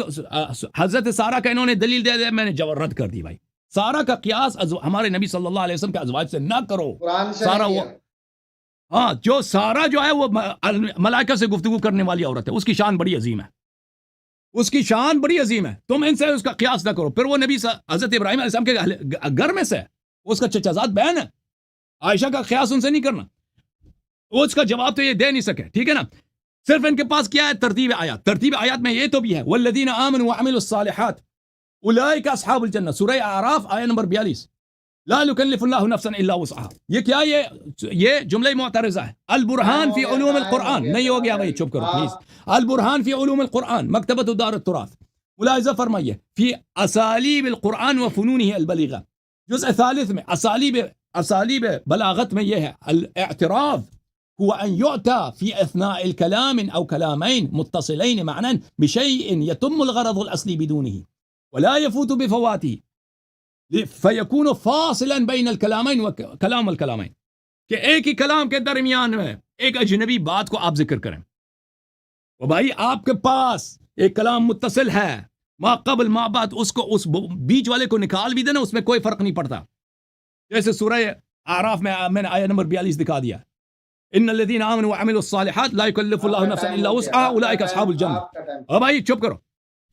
حضرت سارہ کا انہوں نے دلیل دے دیا، میں نے رد کر دی. بھائی سارہ کا قیاس ہمارے نبی صلی اللہ علیہ وسلم کے ازواج سے نہ کرو. سارہ وہ جو سارہ جو ہے وہ ملائکہ سے گفتگو کرنے والی عورت ہے، اس کی شان بڑی عظیم ہے، اس کی شان بڑی عظیم ہے. تم ان سے اس کا قیاس نہ کرو. پھر وہ نبی حضرت ابراہیم علیہ السلام کے گھر میں سے اس کا چچا زاد بہن ہے، عائشہ کا قیاس ان سے نہیں کرنا. اس کا جواب تو یہ دے نہیں سکے، ٹھیک ہے نا. صرف ان کے پاس کیا ہے؟ ترتیب آیات. ترتیب آیات میں یہ تو بھی ہے والذین آمنوا وعملوا الصالحات اولئک اصحاب الجنہ، سورہ اعراف آیہ نمبر 42. لا نکلف اللہ نفسا الا وسعها. یہ کیا؟ یہ جملہ معترضہ ہے. البرہان فی علوم القرآن. نہیں ہو گیا بھائی، چپ کرو پلیز. البرہان فی علوم القرآن، مکتبۃ دار التراث. ملاحظہ فرمائیے فی اسالیب القرآن و فنونہ البلیغہ، جزء ثالث میں اسالیب بلاغت میں یہ ہے الاعتراض هو أن يؤتى في أثناء الكلام أو كلامين متصلين معنا بشيء يتم الغرض الأصلي بدونه ولا يفوت بفواته فيكون فاصلا بين الكلامين وكلام الكلامين. کہ ایک ہی کلام کے درمیان میں ایک اجنبی بات کو آپ ذکر کریں. وہ بھائی آپ کے پاس ایک کلام متصل ہے، ما قبل ما بعد اس کو اس بیچ والے کو نکال بھی دینا، اس میں کوئی فرق نہیں پڑتا. جیسے سورہ اعراف میں نے آیہ نمبر 42 دکھا دیا، ان الذين امنوا وعملوا الصالحات لا يكلف الله نفسا الا وسعها اولئك اصحاب الجنہ. اب بھائی چپ کرو.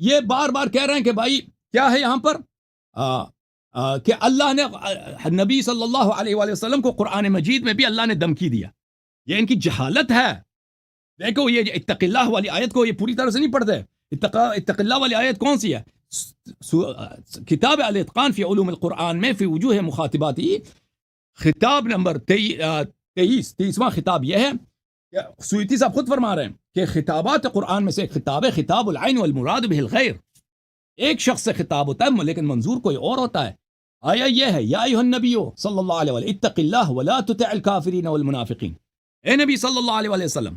یہ بار بار کہہ رہے ہیں کہ بھائی کیا ہے یہاں پر کہ اللہ نے نبی صلی اللہ علیہ وآلہ وسلم کو قرآن مجید میں بھی اللہ نے دمکی دیا. یہ ان کی جہالت ہے. دیکھو یہ اتق اللہ والی آیت کو یہ پوری طرح سے نہیں پڑھتے. اتق اللہ والی آیت کون سی ہے؟ کتاب الاتقان فی علوم القرآن میں فی وجوہ مخاطباتی خطاب نمبر 23واں خطاب یہ ہے کہ سیوطی صاحب خود فرما رہے ہیں کہ خطابات قرآن میں سے ایک خطاب ہے خطاب العین والمراد به الغیر. ایک شخص سے خطاب ہوتا ہے لیکن منظور کوئی اور ہوتا ہے. آیا یہ ہے یا ایھا النبی صلی اللہ علیہ وسلم اتق اللہ ولا تطع الکافرین والمنافقین. اے نبی صلی اللہ علیہ وسلم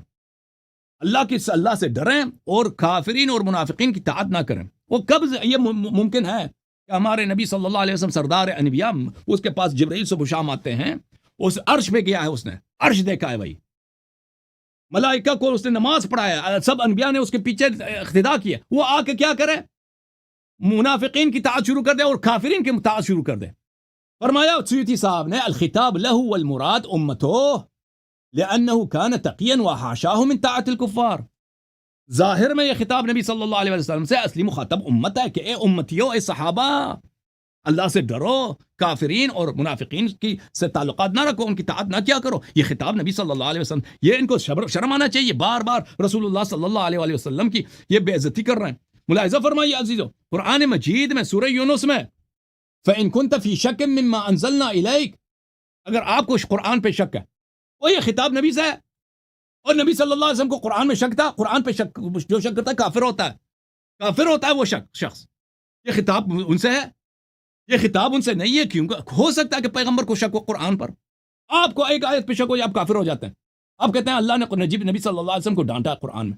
اللہ سے ڈریں اور کافرین اور منافقین کی اطاعت نہ کریں. وہ کب یہ ممکن ہے کہ ہمارے نبی صلی اللہ علیہ وسلم سردار انبیاء اس کے پاس جبرائیل صبح شام آتے ہیں, اس عرش پہ گیا ہے, اس نے عرش دیکھا ہے بھائی, ملائکہ کو اس نے نماز پڑھایا, سب انبیاء نے اس کے پیچھے اقتدا کیا. وہ آ کے کیا کرے؟ منافقین کی اطاعت شروع کر دے اور کافرین کی اطاعت شروع کر دے. فرمایا سیوطی صاحب نے الخطاب له والمراد امته لانه كان تقيا وحاشاه من طاعت الكفار. ظاہر میں یہ خطاب نبی صلی اللہ علیہ وسلم سے اصلی مخاطب امت ہے کہ اے امتیوں, اے صحابہ, اللہ سے ڈرو, کافرین اور منافقین کی سے تعلقات نہ رکھو, ان کی اطاعت نہ کیا کرو. یہ خطاب نبی صلی اللہ علیہ وسلم, یہ ان کو شرم آنا چاہیے. بار بار رسول اللہ صلی اللہ علیہ وسلم کی یہ بے عزتی کر رہے ہیں. ملاحظہ فرمائیے عزیزو, قرآن مجید میں سورہ یونس میں فَإِن كُنْتَ فِي شَكٍّ مِّمَّا أَنزَلْنَا إِلَيْكَ, اگر آپ کو قرآن پہ شک ہے, وہ یہ خطاب نبی سے ہے. اور نبی صلی اللہ علیہ وسلم کو قرآن میں شک تھا. قرآن پہ شک, جو شک کرتا ہے کافر ہوتا ہے, کافر ہوتا ہے وہ شخص. یہ خطاب ان سے ہے, یہ خطاب ان سے نہیں ہے. کیوں ہو سکتا ہے کہ پیغمبر کو شک ہو قرآن پر؟ آپ کو ایک آیت پہ شک ہو یا آپ کافر ہو جاتے ہیں. آپ کہتے ہیں اللہ نے نبی صلی اللہ علیہ وسلم کو ڈانٹا قرآن میں,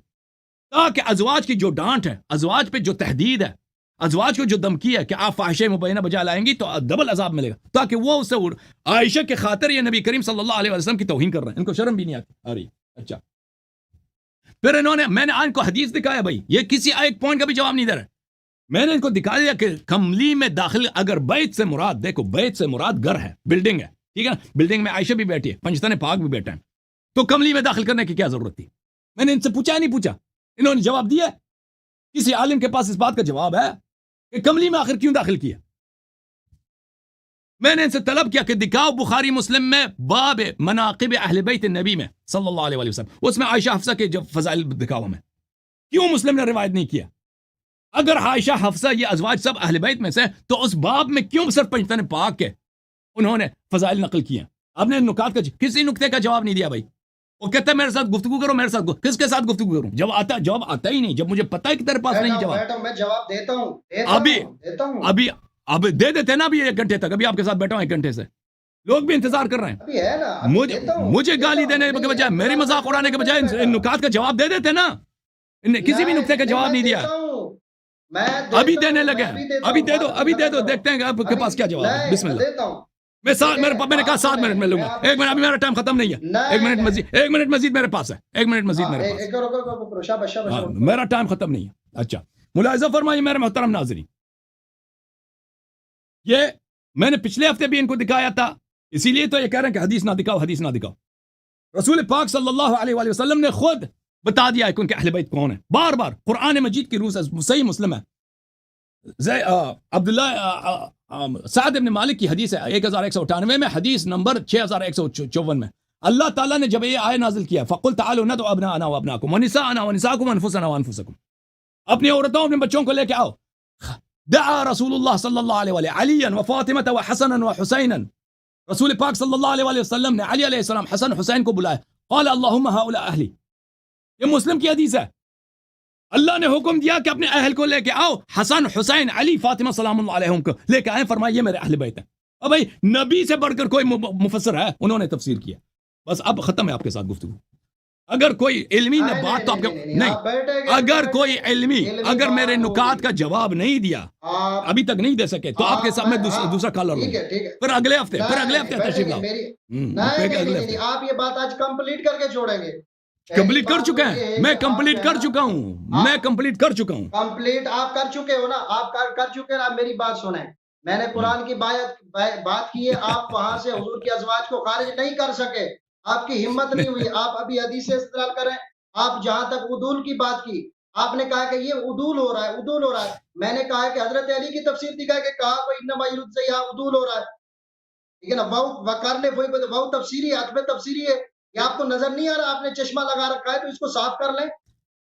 تاکہ ازواج کی جو ڈانٹ ہے, ازواج پہ جو تحدید ہے, ازواج کو جو دھمکی ہے کہ آپ فاحشہ مبینہ بجا لائیں گی تو ڈبل عذاب ملے گا, تاکہ وہ اس سے عائشہ کے خاطر یہ نبی کریم صلی اللہ علیہ وسلم کی توہین کر رہے ہیں. ان کو شرم بھی نہیں آ رہی. اچھا, پھر انہوں نے, میں نے ان کو حدیث دکھایا بھائی, یہ کسی ایک پوائنٹ کا بھی جواب نہیں دے رہے. میں نے ان کو دکھا دیا کہ کملی میں داخل, اگر بیت سے مراد, دیکھو بیت سے مراد گھر ہے, بلڈنگ ہے, ٹھیک ہے نا, بلڈنگ میں عائشہ بھی بیٹھی ہے, پنجتن پاک بھی بیٹھا ہے, تو کملی میں داخل کرنے کی کیا ضرورت تھی؟ میں نے ان سے پوچھا نہیں پوچھا, انہوں نے جواب دیا. کسی عالم کے پاس اس بات کا جواب ہے کہ کملی میں آخر کیوں داخل کیا؟ میں نے ان سے طلب کیا کہ دکھاؤ بخاری مسلم میں باب مناقب اہل بیت النبی میں صلی اللہ علیہ وسلم, اس میں عائشہ حفصہ کے جو فضائل دکھاؤ ہمیں. کیوں مسلم نے روایت نہیں کیا؟ اگر عائشہ حفصہ یہ ازواج سب اہل بیت میں سے, تو اس باب میں کیوں صرف پنجتن پاک کے انہوں نے فضائل نقل کیے؟ آپ نے نکات کا کسی نکتے کا جواب نہیں دیا بھائی. وہ کہتا ہے میرے ساتھ گفتگو کرو, میرے ساتھ کس کے ساتھ گفتگو کروں؟ جواب آتا ہی نہیں. جب مجھے پتا ہے کہ تیرے پاس نہیں جواب, میں جواب دیتا ہوں. اب دے دیتے نا ابھی 1 گھنٹے تک. ابھی آپ کے ساتھ بیٹھا ہوں 1 گھنٹے سے, لوگ بھی انتظار کر رہے ہیں. مجھے گالی دینے کے بجائے, میری مذاق اڑانے کے بجائے ان نکات کا جواب دے دیتے نا. کسی بھی نقطے کا جواب نہیں دیا. ابھی دینے لگے, ابھی دے دو, دیکھتے ہیں آپ کے پاس کیا جواب ہے. بسم اللہ. میں نے کہا 7 منٹ میں لوں گا. 1 منٹ, ابھی میرا ٹائم ختم نہیں ہے. 1 منٹ مزید میرے پاس ہے. 1 منٹ مزید میرے پاس, میرا ٹائم ختم نہیں ہے. اچھا, ملاحظہ فرمائیے میرے محترم ناظرین, یہ میں نے پچھلے ہفتے بھی ان کو دکھایا تھا, اسی لیے تو یہ کہہ رہے ہیں کہ حدیث نہ دکھاؤ, حدیث نہ دکھاؤ. رسول پاک صلی اللہ علیہ وآلہ وسلم نے خود بتا دیا ہے کہ ان کے اہل بیت کون ہیں. بار بار قرآن مجید کی روح سے صحیح مسلم ہے, عبداللہ سعد ابن مالک کی حدیث ہے 1198 میں, حدیث نمبر 6154 میں. اللہ تعالیٰ نے جب یہ آیت نازل کیا فَقُلْ تَعَالُوا نَدْعُ أَبْنَاءَنَا وَأَبْنَاءَكُمْ وَنِسَاءَنَا وَنِسَاءَكُمْ وَأَنفُسَنَا وَأَنفُسَكُمْ, اپنی عورتوں اپنے بچوں کو لے کے آؤ. دعا رسول اللہ صلی اللہ علیہ وآلہ علیاً وفاطمة وحسنا وحسینا, رسول پاک صلی اللہ علیہ وسلم نے علی علیہ السلام, حسن حسین کو بلایا. قال اللہم هؤلاء اہلی, یہ مسلم کی حدیث ہے. اللہ نے حکم دیا کہ اپنے اہل کو لے کے آؤ, حسن حسین علی فاطمہ سلام اللہ علیہم کو لے کے آئے. فرمایا یہ میرے اہل بیت ہیں. اب بھائی نبی سے بڑھ کر کوئی مفسر ہے, انہوں نے تفسیر کیا. بس اب ختم ہے آپ کے ساتھ گفتگو. اگر کوئی علمی نہ بات تو آپ کے نہیں, اگر کوئی علمی, اگر میرے نکات کا جواب نہیں دیا ابھی تک نہیں دے سکے, تو آپ کے ساتھ میں دوسرا کالر لوں, پھر اگلے ہفتے تشریف لاؤ. آپ یہ بات آج کمپلیٹ کر کے چھوڑیں گے. کمپلیٹ کر چکے ہیں, میں کمپلیٹ کر چکا ہوں, میں کمپلیٹ کر چکا ہوں. کمپلیٹ آپ کر چکے ہو نا, آپ کر چکے ہیں. آپ میری بات سنیں, میں نے قرآن کی بات کی ہے, آپ وہاں سے حضور کی ازواج کو خارج نہیں کر سکے, آپ کی ہمت نہیں ہوئی. آپ ابھی حدیث سے استدلال کریں. آپ جہاں تک عدول کی بات کی, آپ نے کہا کہ یہ عدول ہو رہا ہے، عدول ہو رہا ہے. میں نے کہا کہ حضرت علی کی تفسیر دکھا کہ کہا کوئی انما یرد سے یہاں عدول ہو رہا ہے. ٹھیک ہے نا، وقار نے وہ تفسیری ہے، حتم تفسیری ہے. یہ آپ کو نظر نہیں آ رہا؟ آپ نے چشمہ لگا رکھا ہے تو اس کو صاف کر لیں.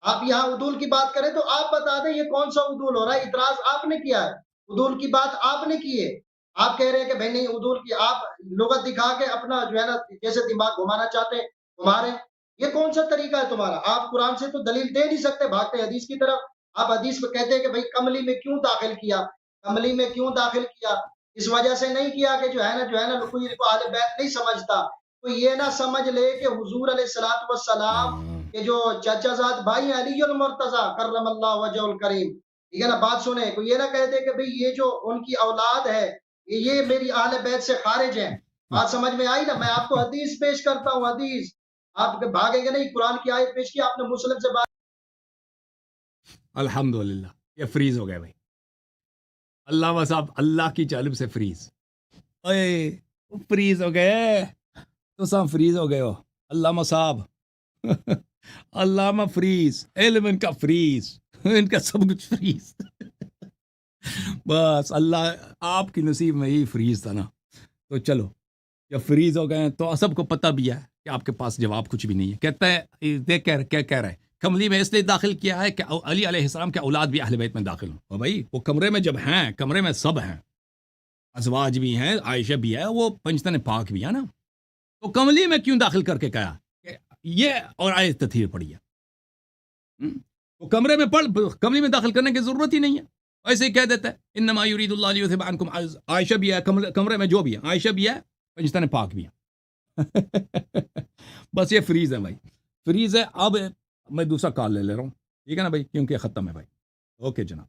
آپ یہاں عدول کی بات کریں تو آپ بتا دیں یہ کون سا عدول ہو رہا ہے. اعتراض آپ نے کیا ہے، عدول کی بات آپ نے کی ہے. آپ کہہ رہے ہیں کہ بھائی نہیں عدول کی، آپ لغت دکھا کے اپنا جو ہے نا جیسے دماغ گھمانا چاہتے ہیں گھما رہے ہیں. یہ کون سا طریقہ ہے تمہارا؟ آپ قرآن سے تو دلیل دے نہیں سکتے، بھاگتے حدیث کی طرف. آپ حدیث میں کہتے ہیں کہ بھائی کملی میں کیوں داخل کیا، کملی میں کیوں داخل کیا؟ اس وجہ سے نہیں کیا کہ جو ہے نا کوئی اہل بیت نہیں سمجھتا. تو یہ نہ سمجھ لے کہ حضور علیہ الصلوۃ والسلام ہاں کہ جو چچا زاد بھائی ہیں علی المرتضی کرم اللہ وجہ الکریم، ٹھیک ہے نا، بات سنیں. تو یہ نہ کہتے کہ بھئی یہ جو ان کی اولاد ہے یہ میری اہل بیت سے خارج ہیں. بات سمجھ میں آئی نا؟ میں آپ کو حدیث پیش کرتا ہوں، حدیث. آپ بھاگیں گے نہیں. قرآن کی آیت پیش کی آپ نے، مسلم سے بات. الحمدللہ یہ فریز ہو گئے بھائی. علامہ صاحب اللہ کی جانب سے فریز. اے فریز ہو گئے تو سب فریز ہو گئے ہو علامہ صاحب. علامہ فریز، علم ان کا فریز، ان کا سب کچھ فریز. بس اللہ آپ کی نصیب میں یہی فریز تھا نا. تو چلو جب فریز ہو گئے ہیں تو سب کو پتہ بھی ہے کہ آپ کے پاس جواب کچھ بھی نہیں ہے. کہتا ہے دیکھ کیا کہہ رہا ہے، کملی میں اس لیے داخل کیا ہے کہ علی علیہ السلام کے اولاد بھی اہل بیت میں داخل ہوں. اور بھائی وہ کمرے میں جب ہیں، کمرے میں سب ہیں، ازواج بھی ہیں، عائشہ بھی ہے، وہ پنجتن پاک بھی ہے نا. تو کملی میں کیوں داخل کر کے کہا کہ یہ اور آیت تطہیر پڑی ہے. وہ کمرے میں کملی میں داخل کرنے کی ضرورت ہی نہیں ہے. ایسے ہی کہہ دیتا ہے انما یرید اللہ لیذھب عنکم. عائشہ بھی ہے کمرے میں، جو بھی ہے عائشہ بھی ہے، پنجتن پاک بھی ہے. بس یہ فریز ہے بھائی، فریز ہے. اب میں دوسرا کال لے رہا ہوں، ٹھیک ہے نا بھائی، کیونکہ ختم ہے بھائی. اوکے جناب.